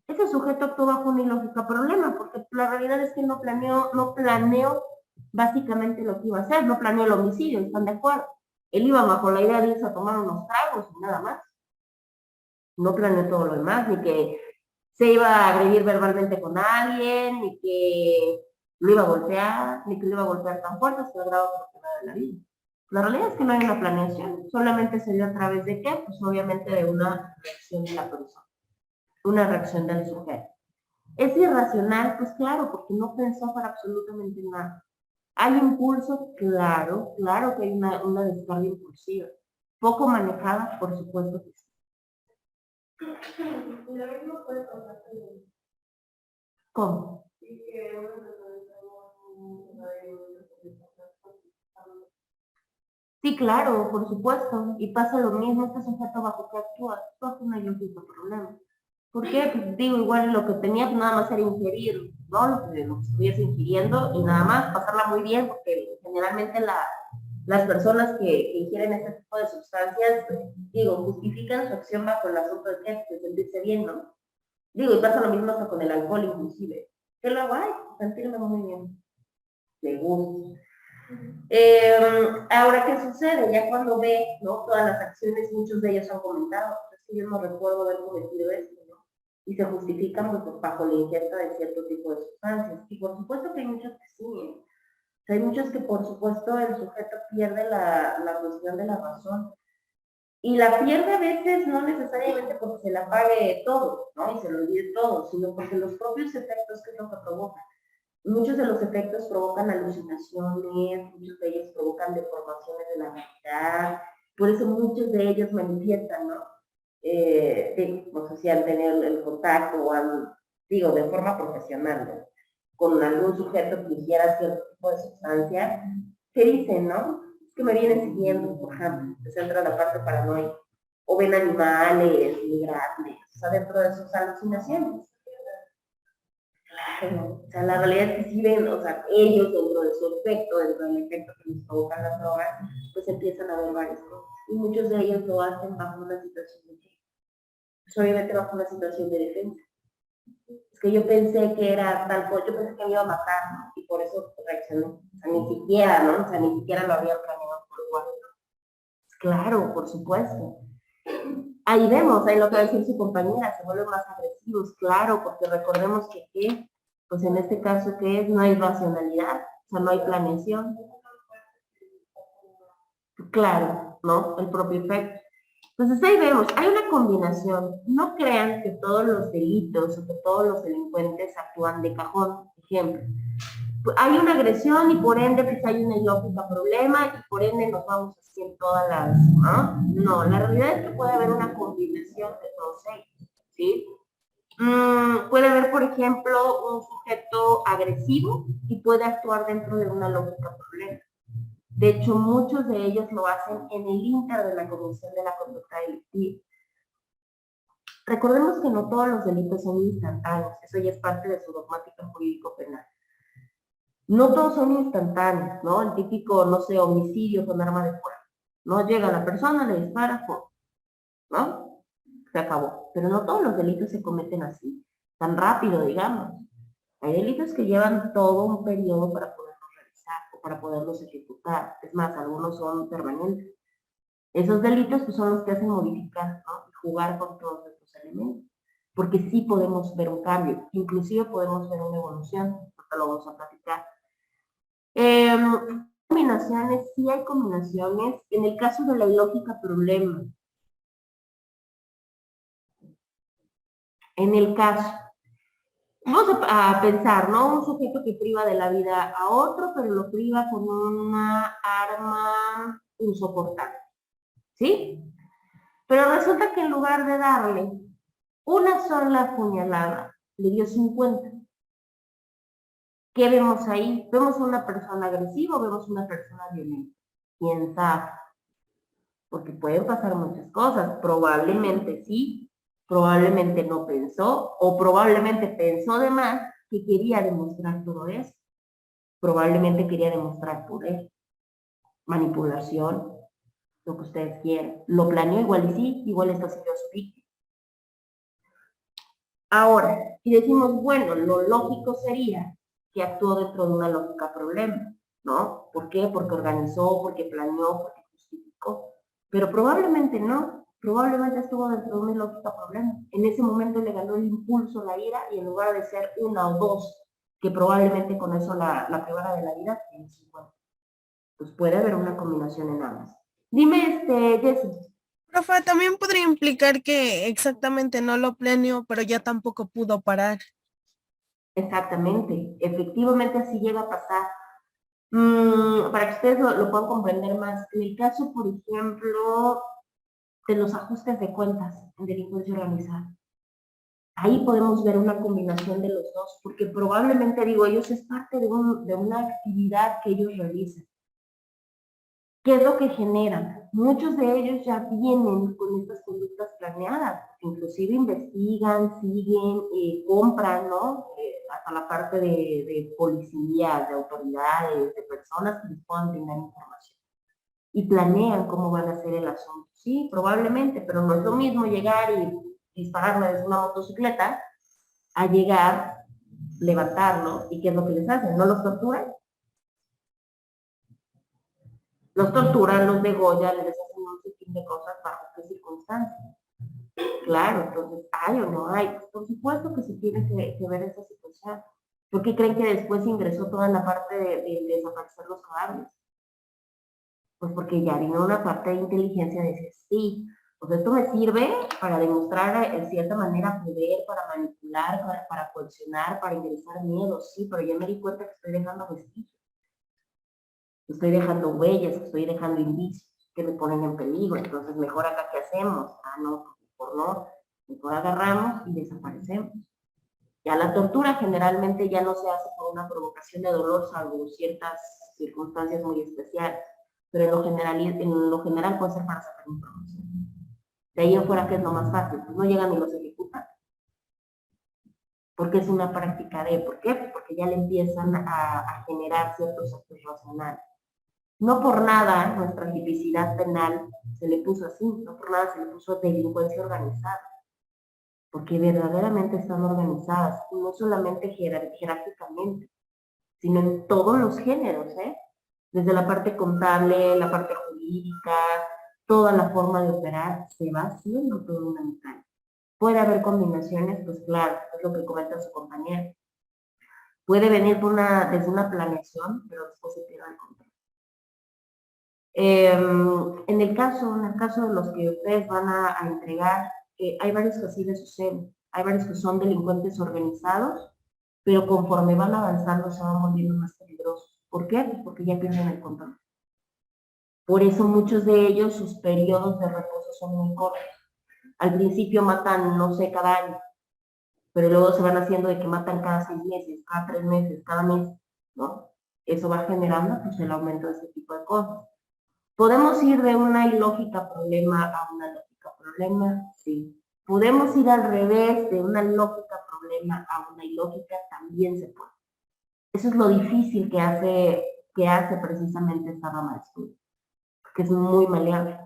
Ese sujeto actuó bajo un ilógico problema, porque la realidad es que no planeó básicamente lo que iba a hacer, no planeó el homicidio, ¿están de acuerdo? Él iba bajo la idea de irse a tomar unos tragos y nada más. No planeó todo lo demás, ni que se iba a agredir verbalmente con alguien, ni que lo iba a golpear, ni que lo iba a golpear tan fuerte hasta el grado de la vida. La realidad es que no hay una planeación, solamente se dio a través de qué, pues obviamente de una reacción de la persona, una reacción del sujeto. ¿Es irracional? Pues claro, porque no pensó para absolutamente nada. ¿Hay impulso? Claro que hay una descarga impulsiva. ¿Poco manejada? Por supuesto que sí. ¿Cómo? Sí, claro, por supuesto. Y pasa lo mismo, este sujeto bajo que actúa, bajo un ilógico problema. ¿Por qué? Pues digo, igual lo que tenía pues, nada más era ingerir, ¿no? Lo que estuviese ingiriendo y nada más pasarla muy bien, porque generalmente las personas que ingieren este tipo de sustancias, digo, justifican su acción bajo el asunto de que de sentirse bien, ¿no? Digo, y pasa lo mismo hasta con el alcohol inclusive. ¿Qué lo hago? Ay, sentirme muy bien. Me gusta. Ahora, ¿qué sucede? Ya cuando ve, ¿no? Todas las acciones, muchos de ellos han comentado, es que yo no recuerdo haber cometido esto, ¿no? Y se justifican pues, bajo la ingesta de cierto tipo de sustancias. Y por supuesto que hay muchos que sí, ¿eh? Hay muchos que por supuesto el sujeto pierde la cuestión de la razón. Y la pierde a veces no necesariamente porque se la pague todo, ¿no? Y se lo olvide todo, sino porque los propios efectos que es lo que provoca. Muchos de los efectos provocan alucinaciones, muchos de ellos provocan deformaciones de la realidad, por eso muchos de ellos manifiestan, ¿no? No sé si al tener el contacto o digo, de forma profesional, ¿no? Con algún sujeto que ingiera cierto tipo de sustancia, ¿qué dicen, no? Es que me vienen siguiendo, por ejemplo, se entra la parte paranoica, o ven animales migrantes, o sea, dentro de sus alucinaciones. Claro, o sea, la realidad es que sí ven, o sea, ellos dentro de su efecto, dentro del efecto que les provocan las drogas, pues empiezan a ver varias cosas. Y muchos de ellos lo hacen bajo una situación de pues obviamente bajo una situación de defensa. Es que yo pensé que era tal cosa, yo pensé que me iba a matar, ¿no? Y por eso reaccioné. O sea, ni siquiera, ¿no? O sea, ni siquiera lo había planeado por igual. Claro, por supuesto. Ahí vemos, ahí lo que va a decir su compañera, se vuelven más agresivos, claro, porque recordemos que ¿qué? Pues en este caso, ¿qué es? No hay racionalidad, o sea, no hay planeación. Claro, ¿no? El propio efecto. Entonces ahí vemos, hay una combinación. No crean que todos los delitos o que todos los delincuentes actúan de cajón. Ejemplo, hay una agresión y por ende pues hay una ilógica problema y por ende nos vamos así en todas las, ¿no? No, la realidad es que puede haber una combinación de todos ellos, ¿sí? Puede haber, por ejemplo, un sujeto agresivo y puede actuar dentro de una lógica problema. De hecho, muchos de ellos lo hacen en el inter de la comisión de la conducta delictiva. Recordemos que no todos los delitos son instantáneos, eso ya es parte de su dogmática jurídico-penal. No todos son instantáneos, ¿no? El típico, no sé, homicidio con arma de fuego. No llega la persona, le dispara, ¿no? Se acabó. Pero no todos los delitos se cometen así, tan rápido, digamos. Hay delitos que llevan todo un periodo para poderlos realizar o para poderlos ejecutar. Es más, algunos son permanentes. Esos delitos pues, son los que hacen modificar, ¿no? Y jugar con todos estos elementos. Porque sí podemos ver un cambio, inclusive podemos ver una evolución, porque lo vamos a platicar. Combinaciones, sí hay combinaciones. En el caso de la ilógica problema, en el caso, vamos a pensar, ¿no? Un sujeto que priva de la vida a otro, pero lo priva con una arma insoportable, ¿sí? Pero resulta que en lugar de darle una sola puñalada, le dio 50. ¿Qué vemos ahí? ¿Vemos una persona agresiva o vemos una persona violenta? ¿Quién sabe? Porque pueden pasar muchas cosas. Probablemente sí, probablemente no pensó, o probablemente pensó de más que quería demostrar todo eso. Probablemente quería demostrar poder, manipulación, lo que ustedes quieran. Lo planeó igual y sí, igual está haciendo su víctima. Ahora, si decimos, bueno, lo lógico sería que actuó dentro de una lógica problema, ¿no? ¿Por qué? Porque organizó, porque planeó, porque justificó. Pero probablemente no, probablemente estuvo dentro de una lógica problema. En ese momento le ganó el impulso, la ira, y en lugar de ser una o dos, que probablemente con eso la privara de la vida, tiene 50. Pues puede haber una combinación en ambas. Dime, Jessie. Profe, también podría implicar que exactamente no lo planeó, pero ya tampoco pudo parar. Exactamente, efectivamente así llega a pasar. Para que ustedes lo puedan comprender más, en el caso, por ejemplo, de los ajustes de cuentas en delincuencia organizada, ahí podemos ver una combinación de los dos, porque probablemente, digo, ellos es parte de una actividad que ellos realizan. ¿Qué es lo que generan? Muchos de ellos ya vienen con estas conductas planeadas, inclusive investigan, siguen, compran, ¿no? Hasta la parte de policía, de autoridades, de personas que les puedan brindar información. Y planean cómo van a hacer el asunto. Sí, probablemente, pero no es lo mismo llegar y dispararle desde una motocicleta a llegar, levantarlo, y ¿qué es lo que les hacen? ¿No los torturan? Los torturan, los degollan, les hacen un sinfín de cosas bajo qué circunstancias. Claro, entonces, ¿hay o no hay? Por supuesto que se tiene que ver esa situación. ¿Por qué creen que después ingresó toda la parte de desaparecer los cadáveres? Pues porque ya vino una parte de inteligencia de decir, sí, pues esto me sirve para demostrar en cierta manera poder, para manipular, para coaccionar, para ingresar miedo, sí, pero ya me di cuenta que estoy dejando vestigios, que estoy dejando huellas, que estoy dejando indicios que me ponen en peligro, entonces mejor acá ¿qué hacemos? Ah, no, por no, mejor agarramos y desaparecemos. Ya la tortura generalmente ya no se hace por una provocación de dolor, salvo ciertas circunstancias muy especiales, pero en lo general puede ser para sacar información. De ahí en fuera, que es lo más fácil, pues no llegan y los ejecutan. Porque es una práctica de, ¿por qué? Porque ya le empiezan a generar ciertos actos racionales. No por nada nuestra tipicidad penal se le puso así, no por nada se le puso delincuencia organizada, porque verdaderamente están organizadas, y no solamente jerárquicamente, sino en todos los géneros, desde la parte contable, la parte jurídica, toda la forma de operar, se va haciendo toda una mecánica. Puede haber combinaciones, pues claro, es lo que comenta su compañero. Puede venir desde una planeación, pero después se pierde el control. En el caso de los que ustedes van a entregar, hay varios que así les suceden. Hay varios que son delincuentes organizados pero conforme van avanzando se van volviendo más peligrosos. ¿Por qué? Pues porque ya pierden el control. Por eso muchos de ellos, sus periodos de reposo son muy cortos. Al principio matan, no sé, cada año, pero luego se van haciendo de que matan cada 6 meses, cada 3 meses, cada mes, ¿no? Eso va generando pues el aumento de ese tipo de cosas. ¿Podemos ir de una ilógica problema a una lógica problema? Sí. ¿Podemos ir al revés de una lógica problema a una ilógica? También se puede. Eso es lo difícil que hace precisamente esta rama de estudio, porque es muy maleable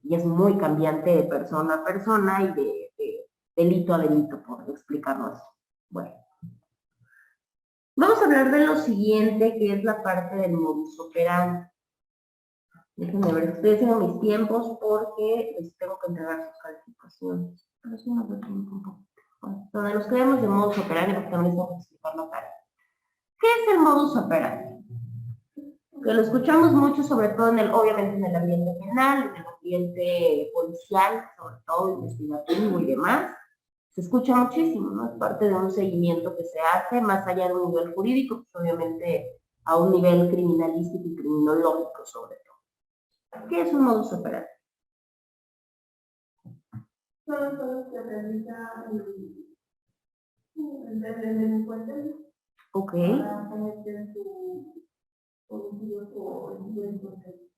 y es muy cambiante de persona a persona y de delito a delito, por explicarlo así. Bueno, vamos a hablar de lo siguiente, que es la parte del modus operandi. Déjenme ver, estoy haciendo mis tiempos porque les tengo que entregar sus calificaciones. Pero sí nos da tiempo un poco. Bueno, donde nos quedemos de modus operandi, porque también les tengo que explicar la tarea. ¿Qué es el modus operandi? Que lo escuchamos mucho, sobre todo obviamente en el ambiente penal, en el ambiente policial, sobre todo investigativo y demás. Se escucha muchísimo, ¿no? Es parte de un seguimiento que se hace, más allá de un nivel jurídico, pues obviamente a un nivel criminalístico y criminológico sobre todo. ¿Qué es un modus operandi? Son las cosas que realiza el delincuente. Ok. Para cometer su homicidio o delincuente.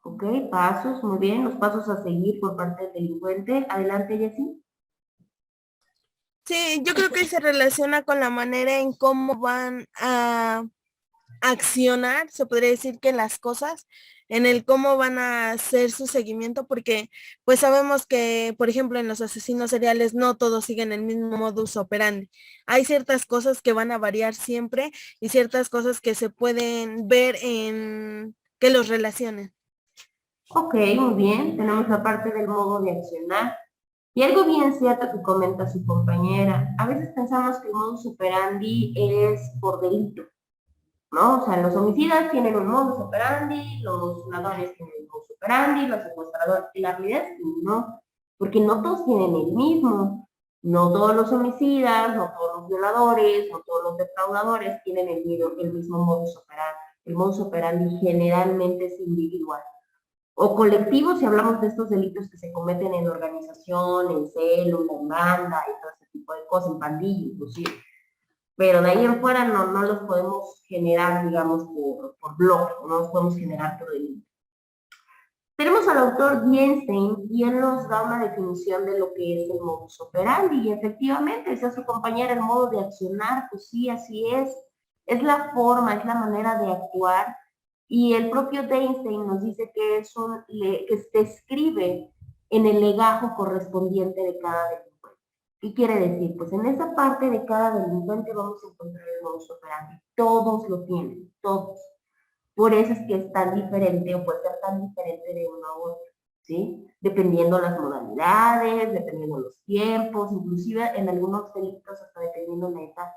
Ok, pasos, muy bien, los pasos a seguir por parte del delincuente. Adelante, Jessy. Sí, yo creo que se relaciona con la manera en cómo van a accionar, se podría decir que las cosas, en el cómo van a hacer su seguimiento, porque pues sabemos que, por ejemplo, en los asesinos seriales no todos siguen el mismo modus operandi. Hay ciertas cosas que van a variar siempre y ciertas cosas que se pueden ver en que los relacionen. Ok, muy bien, tenemos la parte del modo de accionar. Y algo bien cierto que comenta su compañera, a veces pensamos que el modus operandi es por delito, ¿no? O sea, los homicidas tienen un modus operandi, los ladrones tienen un modus operandi, los secuestradores, y la realidad es que no, porque no todos tienen el mismo. No todos los homicidas, no todos los violadores, no todos los defraudadores tienen el mismo modus operandi. El modus operandi generalmente es individual. O colectivo, si hablamos de estos delitos que se cometen en organización, en célula, en banda y todo ese tipo de cosas, en pandilla inclusive. Pero de ahí en fuera no los podemos generar, digamos, por bloque, no los podemos generar por delito. Tenemos al autor Dienstein y él nos da una definición de lo que es el modus operandi y efectivamente, decía su compañera, el modo de accionar, pues sí, así es la forma, es la manera de actuar y el propio Einstein nos dice que que se escribe en el legajo correspondiente de cada delincuente. ¿Qué quiere decir? Pues en esa parte de cada delincuente vamos a encontrar el modus operandi. Todos lo tienen, todos. Por eso es que es tan diferente o puede ser tan diferente de uno a otro, ¿sí? Dependiendo las modalidades, dependiendo los tiempos, inclusive en algunos delitos hasta dependiendo la edad.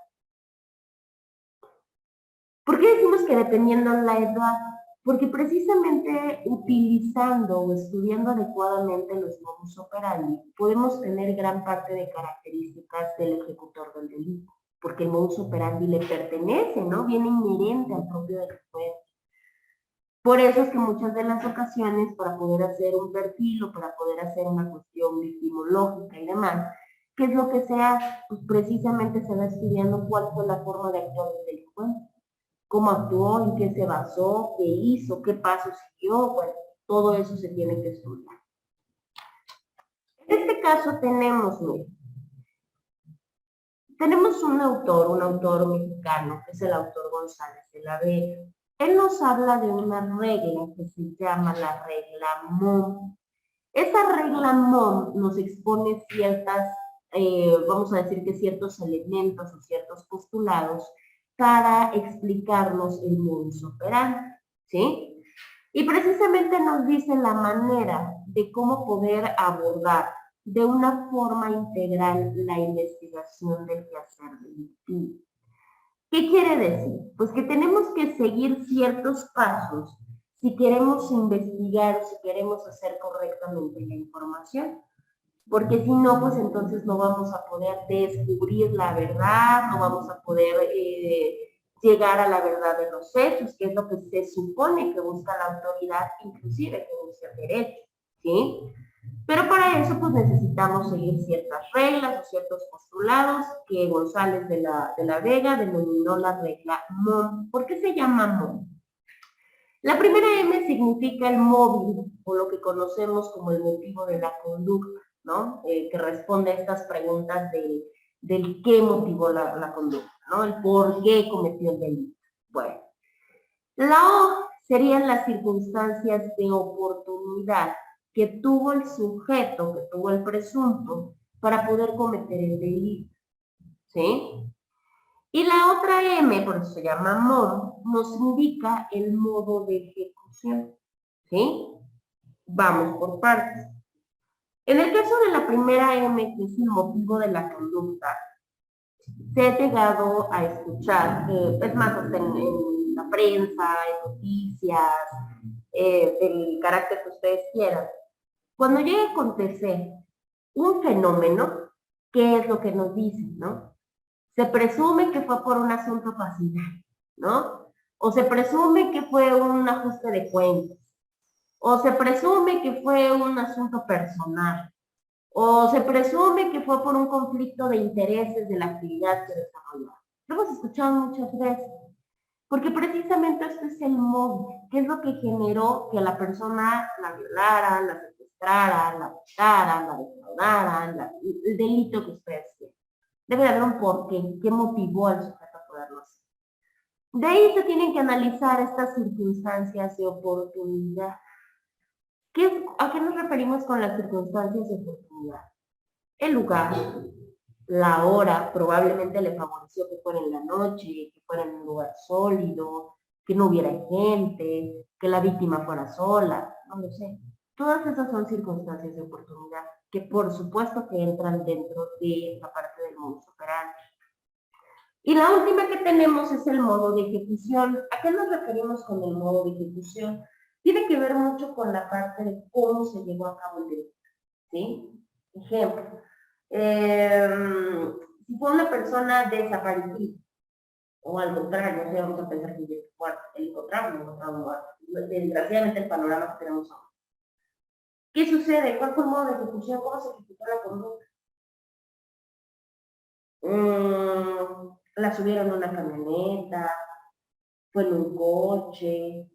¿Por qué decimos que dependiendo la edad? Porque precisamente utilizando o estudiando adecuadamente los modus operandi, podemos tener gran parte de características del ejecutor del delito, porque el modus operandi le pertenece, ¿no? Viene inherente al propio delincuente. Por eso es que muchas de las ocasiones, para poder hacer un perfil o para poder hacer una cuestión victimológica y demás, ¿qué es lo que se hace? Pues precisamente se va estudiando cuál fue la forma de actuar del delincuente, cómo actuó, en qué se basó, qué hizo, qué pasos siguió, bueno, todo eso se tiene que estudiar. En este caso tenemos un autor mexicano, que es el autor González de la Vega. Él nos habla de una regla que se llama la regla MOM. Esa regla MOM nos expone vamos a decir que ciertos elementos o ciertos postulados para explicarnos el modus operandi, ¿sí? Y precisamente nos dice la manera de cómo poder abordar de una forma integral la investigación del quehacer delictivo. ¿Qué quiere decir? Pues que tenemos que seguir ciertos pasos si queremos investigar o si queremos hacer correctamente la información. porque si no, pues entonces no vamos a poder descubrir la verdad, no vamos a poder llegar a la verdad de los hechos, que es lo que se supone que busca la autoridad, inclusive que busca el derecho, ¿sí? Pero para eso pues necesitamos seguir ciertas reglas o ciertos postulados que González de la Vega denominó la regla MOM. ¿Por qué se llama MOM? La primera M significa el móvil, o lo que conocemos como el motivo de la conducta, ¿no? Que responde a estas preguntas del qué motivó la conducta, ¿no? El por qué cometió el delito. Bueno, la O serían las circunstancias de oportunidad que tuvo el sujeto, que tuvo el presunto, para poder cometer el delito, ¿sí? Y la otra M, por eso se llama MOM, nos indica el modo de ejecución, ¿sí? Vamos por partes. En el caso de la primera M, que es el motivo de la conducta, se ha llegado a escuchar, es más, hasta en la prensa, en noticias, del carácter que ustedes quieran. Cuando llega a acontecer un fenómeno, ¿qué es lo que nos dicen, no? Se presume que fue por un asunto pasional, ¿no? O se presume que fue un ajuste de cuentas, o se presume que fue un asunto personal, o se presume que fue por un conflicto de intereses de la actividad que desarrolló. Lo hemos escuchado muchas veces, porque precisamente esto es el móvil, que es lo que generó que a la persona la violaran, la secuestraran, la mataran, la defraudaran, el delito que ustedes quieran. Debe haber un porqué, qué motivó al sujeto a poderlo hacer. De ahí se tienen que analizar estas circunstancias de oportunidad. ¿A qué nos referimos con las circunstancias de oportunidad? El lugar, la hora, probablemente le favoreció que fuera en la noche, que fuera en un lugar sólido, que no hubiera gente, que la víctima fuera sola, no lo sé. Todas esas son circunstancias de oportunidad que por supuesto que entran dentro de la parte del modus operandi. Y la última que tenemos es el modo de ejecución. ¿A qué nos referimos con el modo de ejecución? Tiene que ver mucho con la parte de cómo se llevó a cabo el delito, ¿sí? Ejemplo, si fue una persona desaparecida, o al contrario, no sé, vamos a pensar que el encontramos, desgraciadamente el panorama que tenemos ahora. ¿Qué sucede? ¿Cuál fue el modo de ejecución? ¿Cómo se ejecutó la conducta? La subieron a una camioneta, fue en un coche.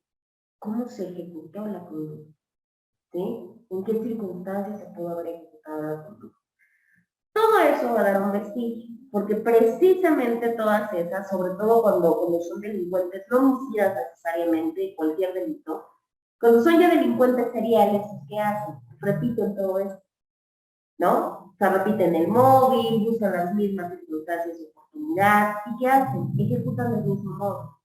¿Cómo se ejecutó la conducta? ¿Sí? ¿En qué circunstancias se pudo haber ejecutado la conducta? Todo eso va a dar un vestigio, porque precisamente todas esas, sobre todo cuando son delincuentes, no homicidas necesariamente, cualquier delito, cuando son ya delincuentes seriales, ¿qué hacen? Repiten todo esto, ¿no? O sea, repiten el móvil, usan las mismas circunstancias de oportunidad, ¿y qué hacen? Ejecutan del mismo modo.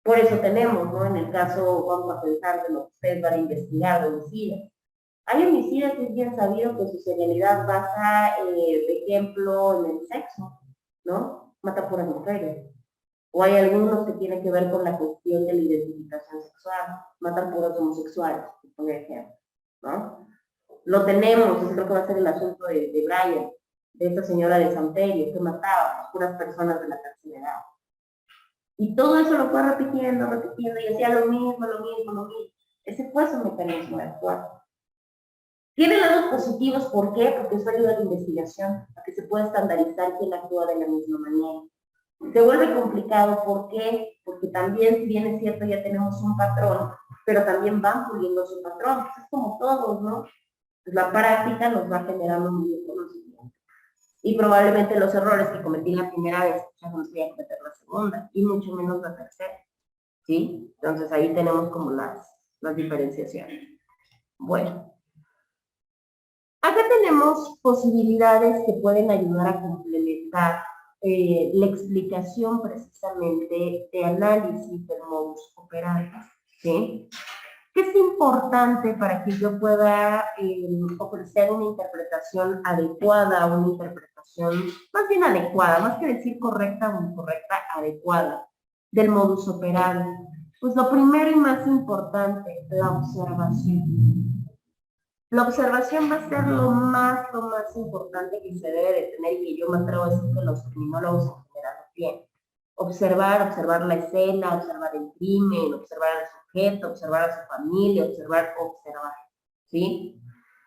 Por eso tenemos, ¿no? En el caso, vamos a pensar de lo que ustedes van a investigar, de homicidas. Hay homicidas que es bien sabido que su serialidad basa, por ejemplo, en el sexo, ¿no? Mata puras mujeres. O hay algunos que tienen que ver con la cuestión de la identificación sexual, matan puros homosexuales, por ejemplo, ¿no? Lo tenemos, creo que va a ser el asunto de Brian, de esta señora de Santerio, que mataba a puras personas de la tercera edad. Y todo eso lo fue repitiendo, y hacía lo mismo. Ese fue su mecanismo de actuar. Tiene lados positivos, ¿por qué? Porque eso ayuda a la investigación, a que se pueda estandarizar quién actúa de la misma manera. Se vuelve complicado, ¿por qué? Porque también, si bien es cierto, ya tenemos un patrón, pero también van puliendo su patrón. Es como todos, ¿no? Pues la práctica nos va generando un buen conocimiento. Y probablemente los errores que cometí la primera vez, ya no los voy a cometer la segunda, y mucho menos la tercera, ¿sí? Entonces ahí tenemos como las diferenciaciones. Bueno. Acá tenemos posibilidades que pueden ayudar a complementar la explicación precisamente de análisis del modus operandi, ¿sí? ¿Qué es importante para que yo pueda ofrecer una interpretación adecuada, una interpretación más bien adecuada, más que decir correcta o incorrecta, adecuada del modus operandi? Pues lo primero y más importante, la observación. La observación va a ser lo más importante que se debe de tener y que yo me atrevo a decir que los criminólogos en general lo tienen. Observar la escena, observar el crimen, observar al sujeto, observar a su familia, observar, ¿sí?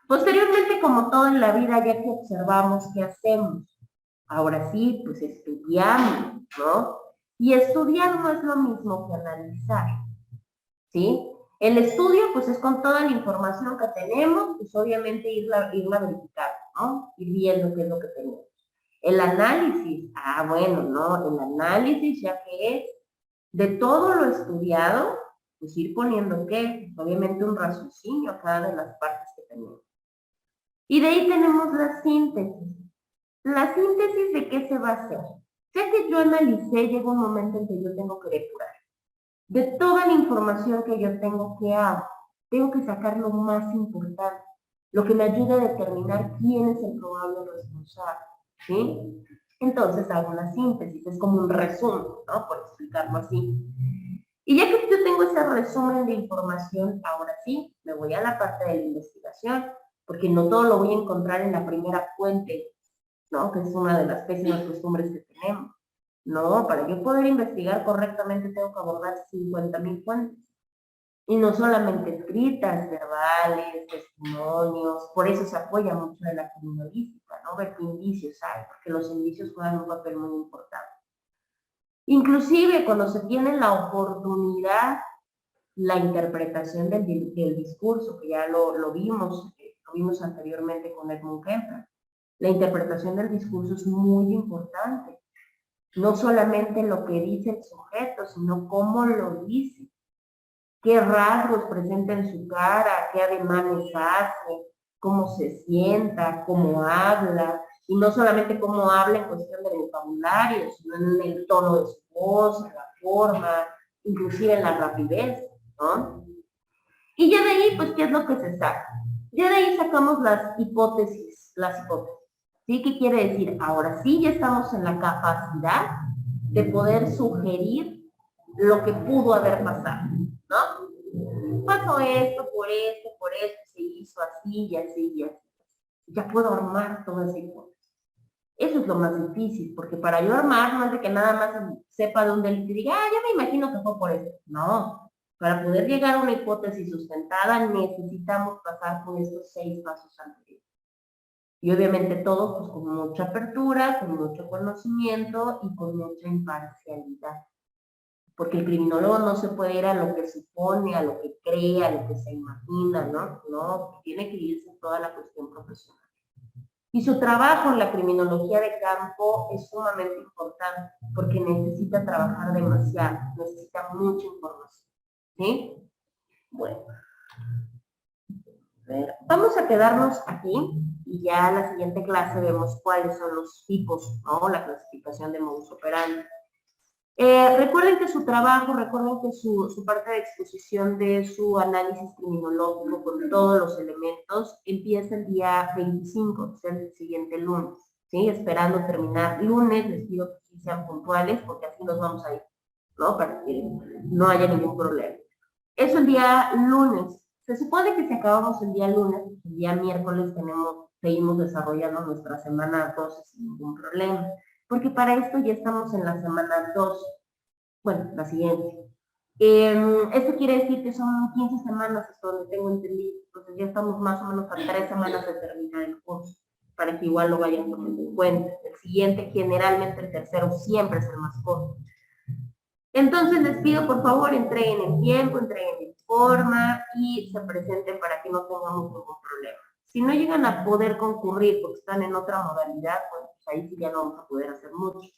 Posteriormente, como todo en la vida, ya que observamos, ¿qué hacemos? Ahora sí, pues estudiamos, ¿no? Y estudiar no es lo mismo que analizar, ¿sí? El estudio, pues es con toda la información que tenemos, pues obviamente irla verificando, ¿no? Ir viendo qué es lo que tenemos. El análisis, bueno, ¿no? El análisis ya que es de todo lo estudiado, pues ir poniendo qué, obviamente un raciocinio a cada de las partes que tenemos. Y de ahí tenemos la síntesis. ¿La síntesis de qué se va a hacer? Ya que yo analicé, llega un momento en que yo tengo que depurar. De toda la información que yo tengo, ¿qué hago? Tengo que sacar lo más importante, lo que me ayude a determinar quién es el probable responsable, ¿sí? Entonces hago una síntesis, es como un resumen, ¿no? Por explicarlo así. Y ya que yo tengo ese resumen de información, ahora sí, me voy a la parte de la investigación, porque no todo lo voy a encontrar en la primera fuente, ¿no? Que es una de las pésimas costumbres que tenemos. No, para yo poder investigar correctamente tengo que abordar 50,000 fuentes. Y no solamente escritas, verbales, testimonios, por eso se apoya mucho en la criminalística, ¿no? Ver qué indicios hay, porque los indicios juegan un papel muy importante. Inclusive cuando se tiene la oportunidad, la interpretación del discurso, que ya lo vimos anteriormente con Edmund Kemper. La interpretación del discurso es muy importante. No solamente lo que dice el sujeto, sino cómo lo dice, qué rasgos presenta en su cara, qué ademanes hace, cómo se sienta, cómo habla, y no solamente cómo habla en cuestión del vocabulario, sino en el tono de su voz, en la forma, inclusive en la rapidez, ¿no? Y ya de ahí, pues, ¿qué es lo que se saca? Ya de ahí sacamos las hipótesis, ¿sí? ¿Qué quiere decir? Ahora sí ya estamos en la capacidad de poder sugerir lo que pudo haber pasado, ¿no? Pasó esto, por esto, se hizo así y así y así. Ya puedo armar toda esa hipótesis. Eso es lo más difícil, porque para yo armar no es de que nada más sepa de un delito y diga, ya me imagino que fue por eso. No, para poder llegar a una hipótesis sustentada necesitamos pasar por estos 6 pasos anteriores. Y obviamente todo pues con mucha apertura, con mucho conocimiento y con mucha imparcialidad. Porque el criminólogo no se puede ir a lo que supone, a lo que cree, a lo que se imagina, ¿no? No, tiene que irse toda la cuestión profesional. Y su trabajo en la criminología de campo es sumamente importante porque necesita trabajar demasiado, necesita mucha información. ¿Sí? Bueno, vamos a quedarnos aquí y ya en la siguiente clase vemos cuáles son los tipos, ¿no? La clasificación de modus operandi. Recuerden que su trabajo, recuerden que su parte de exposición de su análisis criminológico con todos los elementos empieza el día 25, o sea, el siguiente lunes, ¿sí? Esperando terminar lunes, les pido que sí sean puntuales porque así nos vamos a ir, ¿no? Para que no haya ningún problema. Eso el día lunes. Se supone que si acabamos el día lunes, el día miércoles seguimos desarrollando nuestra semana 12 sin ningún problema. Porque para esto ya estamos en la semana 2, bueno, la siguiente. Esto quiere decir que son 15 semanas, hasta donde tengo entendido. Entonces ya estamos más o menos a 3 semanas de terminar el curso, para que igual lo vayan tomando en cuenta. El siguiente, generalmente el tercero, siempre es el más corto. Entonces les pido por favor entreguen en tiempo, entreguen en forma y se presenten para que no tengamos ningún problema. Si no llegan a poder concurrir porque están en otra modalidad, pues ahí sí ya no vamos a poder hacer mucho.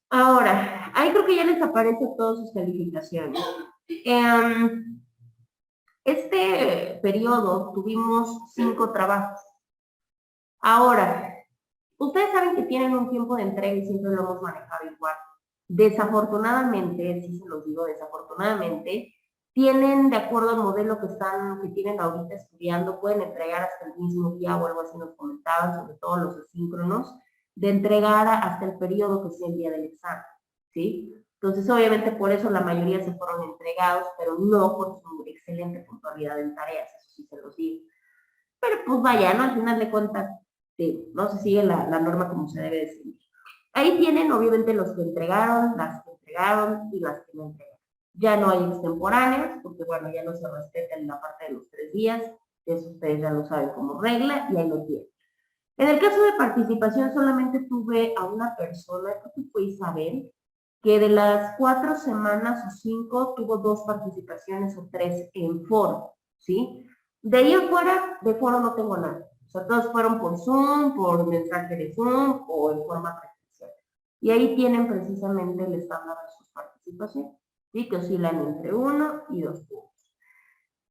Ahora, ahí creo que ya les aparece todas sus calificaciones. Este periodo tuvimos 5 trabajos. Ahora, ustedes saben que tienen un tiempo de entrega y siempre lo hemos manejado igual. Desafortunadamente, sí se los digo, desafortunadamente, tienen, de acuerdo al modelo que tienen ahorita estudiando, pueden entregar hasta el mismo día o algo así nos comentaban, sobre todo los asíncronos, de entregar hasta el periodo que sea el día del examen, ¿sí? Entonces, obviamente, por eso la mayoría se fueron entregados, pero no por su excelente puntualidad en tareas, eso sí se los digo. Pero pues vaya, ¿no? Al final de cuentas, no se sigue la norma como se debe de seguir. Ahí tienen, obviamente, los que entregaron, las que entregaron y las que no entregaron. Ya no hay extemporáneos, porque bueno, ya no se respeta en la parte de los 3 días, eso ustedes ya lo saben como regla, y ahí lo tienen. En el caso de participación, solamente tuve a una persona, creo que fue Isabel, que de las 4 semanas o 5 tuvo 2 participaciones o 3 en foro, ¿sí? De ahí afuera, de foro no tengo nada. O sea, todos fueron por Zoom, por mensaje de Zoom o en forma presencial. Y ahí tienen precisamente el estándar de sus participaciones, ¿sí? Que oscilan entre 1 y 2 puntos.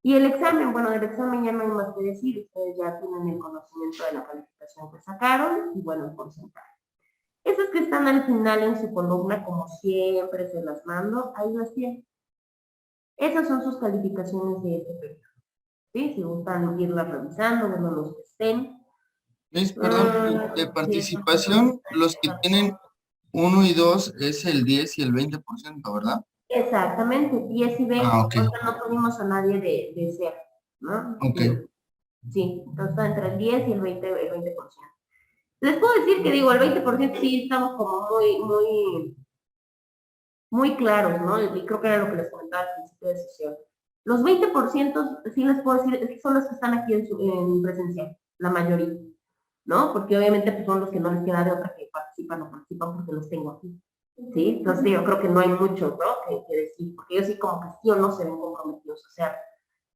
Y el examen, bueno, del examen ya no hay más que decir, ustedes ya tienen el conocimiento de la calificación que sacaron y bueno, el porcentaje. Esas que están al final en su columna, como siempre se las mando, ahí las tienen. Esas son sus calificaciones de este periodo. ¿Sí? Si gustan irlas revisando, bueno, los que estén. Perdón, de participación, los que tienen 1 y 2 es el 10 y el 20%, ¿verdad? Exactamente, 10 y 20, Ok. porque no tuvimos a nadie de ser, ¿no? Ok. Sí, entonces está entre el 10 y el 20%. Les puedo decir que digo, el 20% sí estamos como muy claros, ¿no? Y creo que era lo que les comentaba al principio de sesión. Los 20% sí les puedo decir, es que son los que están aquí en presencial, la mayoría, ¿no? Porque obviamente pues, son los que no les queda de otra que participan o participan porque los tengo aquí, ¿sí? Entonces yo creo que no hay mucho, ¿no? Que decir, porque ellos sí como que sí o no se ven comprometidos, o sea,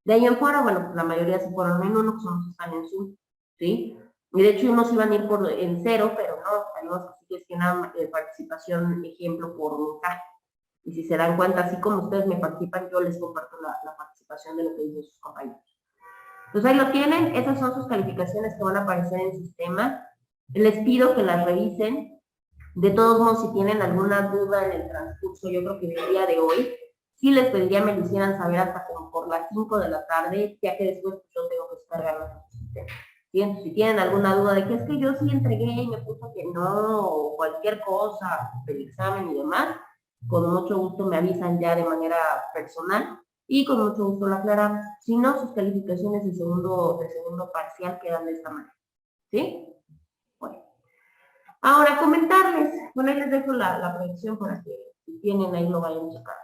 de ahí en fuera, bueno, pues la mayoría se fueron en uno, que son los que están en Zoom, ¿sí? Y de hecho unos iban a ir en 0, pero no, tenemos que sí gestionar participación, ejemplo, por mensaje. Y si se dan cuenta, así como ustedes me participan, yo les comparto la participación de lo que dicen sus compañeros. Entonces ahí lo tienen, esas son sus calificaciones que van a aparecer en el sistema. Les pido que las revisen. De todos modos, si tienen alguna duda en el transcurso, yo creo que del día de hoy, sí les pediría me lo hicieran saber hasta como por las 5 de la tarde, ya que después pues, yo tengo que descargar los sistemas. ¿Sí? Entonces, si tienen alguna duda de que es que yo sí entregué y me puso que no, o cualquier cosa del examen y demás, con mucho gusto me avisan ya de manera personal y con mucho gusto lo aclaramos. Si no, sus calificaciones de segundo parcial quedan de esta manera. ¿Sí? Bueno. Ahora, comentarles, bueno, ahí les dejo la proyección para que si tienen ahí lo vayan a checar.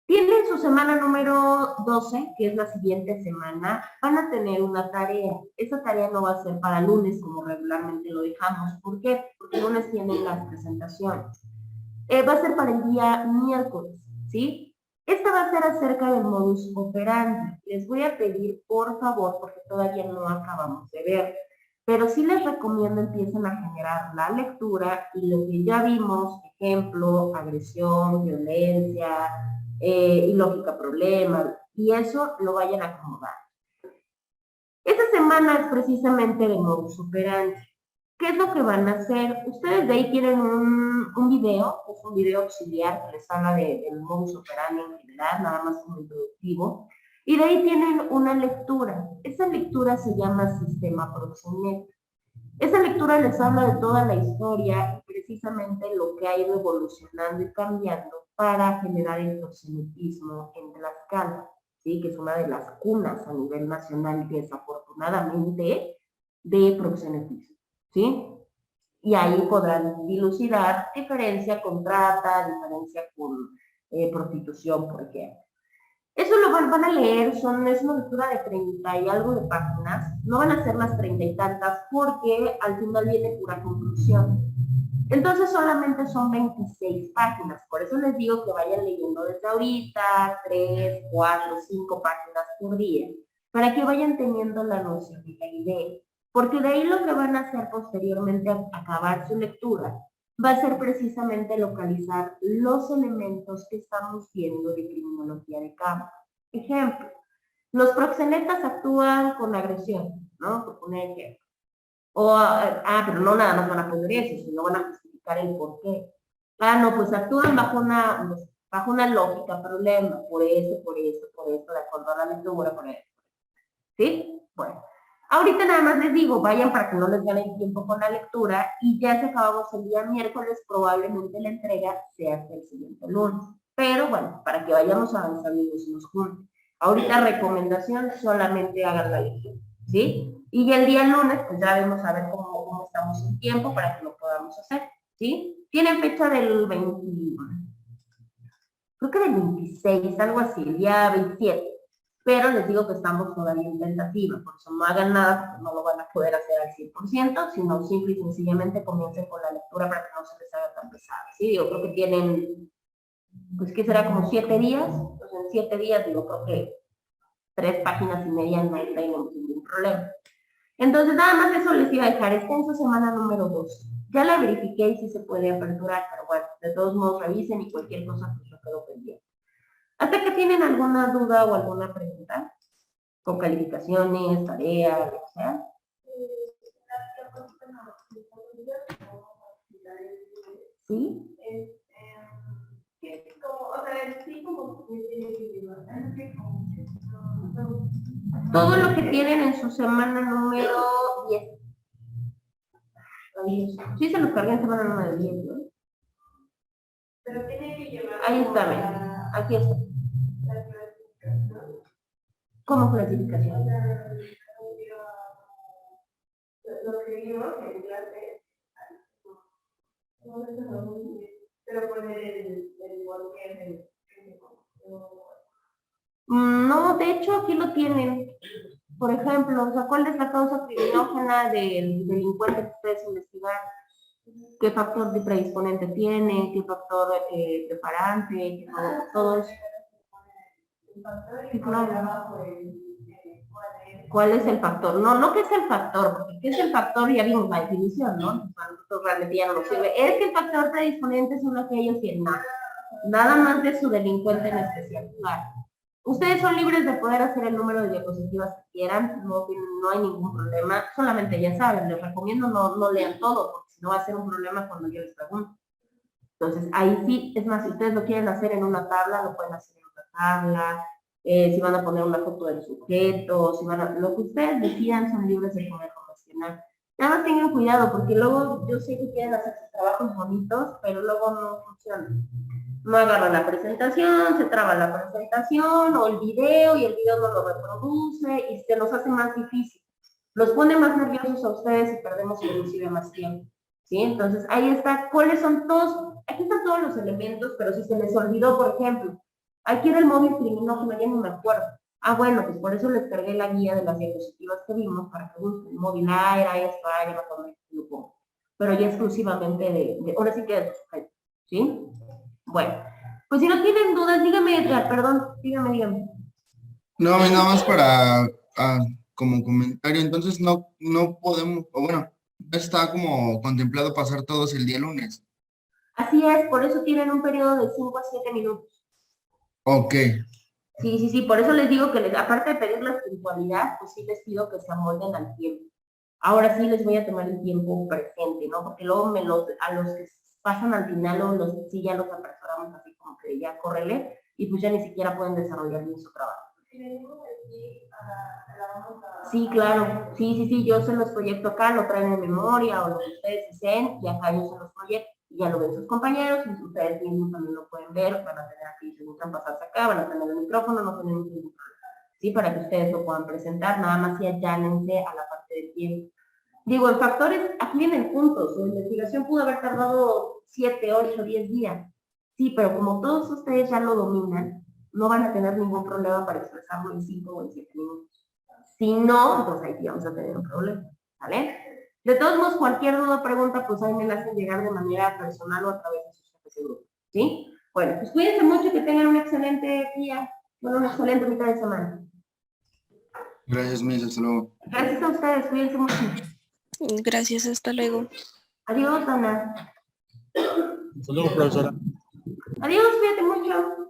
Tienen su semana número 12, que es la siguiente semana, van a tener una tarea. Esa tarea no va a ser para lunes, como regularmente lo dejamos. ¿Por qué? Porque el lunes tienen las presentaciones. Va a ser para el día miércoles, ¿sí? Esta va a ser acerca del modus operandi. Les voy a pedir, por favor, porque todavía no acabamos de ver, pero sí les recomiendo empiecen a generar la lectura y lo que ya vimos, ejemplo, agresión, violencia, ilógica, problema, y eso lo vayan a acomodar. Esta semana es precisamente de modus operandi. ¿Qué es lo que van a hacer? Ustedes de ahí tienen un video, es un video auxiliar que les habla del modus operandi en general, nada más como introductivo, y de ahí tienen una lectura. Esa lectura se llama Sistema Proxenet. Esa lectura les habla de toda la historia y precisamente lo que ha ido evolucionando y cambiando para generar el proxenetismo en Tlaxcala, ¿sí? Que es una de las cunas a nivel nacional, desafortunadamente, de proxenetismo, ¿sí? Y ahí podrán dilucidar diferencia con trata, diferencia con prostitución, por ejemplo. Eso lo van a leer, es una lectura de 30 y algo de páginas, no van a ser las 30 y tantas porque al final viene pura conclusión. Entonces solamente son 26 páginas, por eso les digo que vayan leyendo desde ahorita, 3, 4, 5 páginas por día, para que vayan teniendo la noción y la idea. Porque de ahí lo que van a hacer posteriormente a acabar su lectura va a ser precisamente localizar los elementos que estamos viendo de criminología de campo. Ejemplo, los proxenetas actúan con agresión, ¿no? Por poner ejemplo. O, pero no nada más van a poner eso, sino van a justificar el por qué. No, pues actúan bajo una lógica, problema, por esto, de acuerdo a la lectura, por eso. ¿Sí? Bueno. Ahorita nada más les digo, vayan para que no les gane el tiempo con la lectura y ya que acabamos el día miércoles, probablemente la entrega sea hasta el siguiente lunes. Pero bueno, para que vayamos avanzando y nos juntos. Ahorita recomendación, solamente hagan la lectura, ¿sí? Y el día lunes, pues ya vemos a ver cómo estamos en tiempo para que lo podamos hacer, ¿sí? Tienen fecha del 20, creo que del 26, algo así, el día 27. Pero les digo que estamos todavía en tentativa, por eso no hagan nada, porque no lo van a poder hacer al 100%, sino simple y sencillamente comiencen con la lectura para que no se les haga tan pesado, ¿sí? Digo, creo que tienen, pues, ¿qué será? Como 7 días, entonces en 7 días, digo, creo que 3 páginas y media no tenemos ningún problema. Entonces, nada más eso les iba a dejar, está en su semana número 2. Ya la verifiqué y sí se puede aperturar, pero bueno, de todos modos revisen y cualquier cosa, pues yo quedo pendiente. ¿Hasta que tienen alguna duda o alguna pregunta? Con calificaciones, tarea, lo que sea. ¿Sí? Todo lo que tienen en su semana número 10. Sí, se los cargué en semana número 10, ¿no? Pero tiene que llevar... Ahí está, ven. Aquí está. ¿Cómo clasificación? Lo que vimos en clase, pero poner el porqué. No, de hecho aquí lo tienen. Por ejemplo, o sea, ¿cuál es la causa criminógena del delincuente que ustedes investigan? ¿Qué factor de predisponente tiene? ¿Qué factor preparante? Todo eso. ¿Cuál es el factor? No, ¿qué es el factor? Porque ¿qué es el factor? Ya vimos la definición, ¿no? Para nosotros realmente ya no nos sirve. Es que el factor predisponente son aquellos que nada más de su delincuente en especial. Claro. Ustedes son libres de poder hacer el número de diapositivas que quieran, no hay ningún problema, solamente ya saben, les recomiendo no lean todo, porque si no va a ser un problema cuando yo les pregunto. Entonces, ahí sí, es más, si ustedes lo quieren hacer en una tabla, lo pueden hacer en otra tabla, si van a poner una foto del sujeto, si van a, lo que ustedes decidan son libres de poder cuestionar. Nada más tengan cuidado, porque luego yo sé que quieren hacer sus trabajos bonitos, pero luego no funciona. No agarra la presentación, se traba la presentación o el video y el video no lo reproduce y se nos hace más difícil. Los pone más nerviosos a ustedes y perdemos inclusive más tiempo. ¿Sí? Entonces ahí está, ¿cuáles son todos? Aquí están todos los elementos, pero si se les olvidó, por ejemplo, aquí era el móvil criminógeno, ya no me acuerdo. Ah, bueno, pues por eso les cargué la guía de las diapositivas que vimos para que busquen el móvil, era esto, ya va a poner lo pongo. Pero ya exclusivamente ahora sí que de sujeto, ¿sí? Bueno, pues si no tienen dudas, dígame, Edgar, perdón, dígame. No, nada más para, como comentario, entonces no podemos, o bueno, está como contemplado pasar todos el día lunes. Así es, por eso tienen un periodo de 5 a 7 minutos. Ok. Sí, por eso les digo que aparte de pedir la puntualidad, pues sí les pido que se amolden al tiempo. Ahora sí les voy a tomar el tiempo presente, ¿no? Porque luego a los que pasan al final o sí ya los apresuramos así como que ya córrele y pues ya ni siquiera pueden desarrollar bien su trabajo. Sí, claro, sí, yo se los proyecto acá, lo traen en memoria o lo que ustedes deseen y acá yo se los proyecto y ya lo ven sus compañeros y ustedes mismos también lo pueden ver, van a tener aquí, si gustan pasarse acá, van a tener el micrófono, no tenemos ningún problema, ¿sí? Para que ustedes lo puedan presentar, nada más y allánense a la parte de tiempo. Digo, en factores, aquí vienen puntos, la investigación pudo haber tardado 7, 8, 10 días, sí, pero como todos ustedes ya lo dominan, no van a tener ningún problema para expresarlo en 5 o en 7 minutos. Si no, entonces ahí sí vamos a tener un problema, ¿vale? De todos modos, cualquier duda o pregunta, pues ahí me la hacen llegar de manera personal o a través de sus jefes de grupo, ¿sí? Bueno, pues cuídense mucho, que tengan un excelente día, una excelente mitad de semana. Gracias, Miss, hasta luego. Gracias a ustedes, cuídense mucho. Gracias, hasta luego. Adiós, Ana. Hasta luego, profesora. Adiós, cuídate mucho.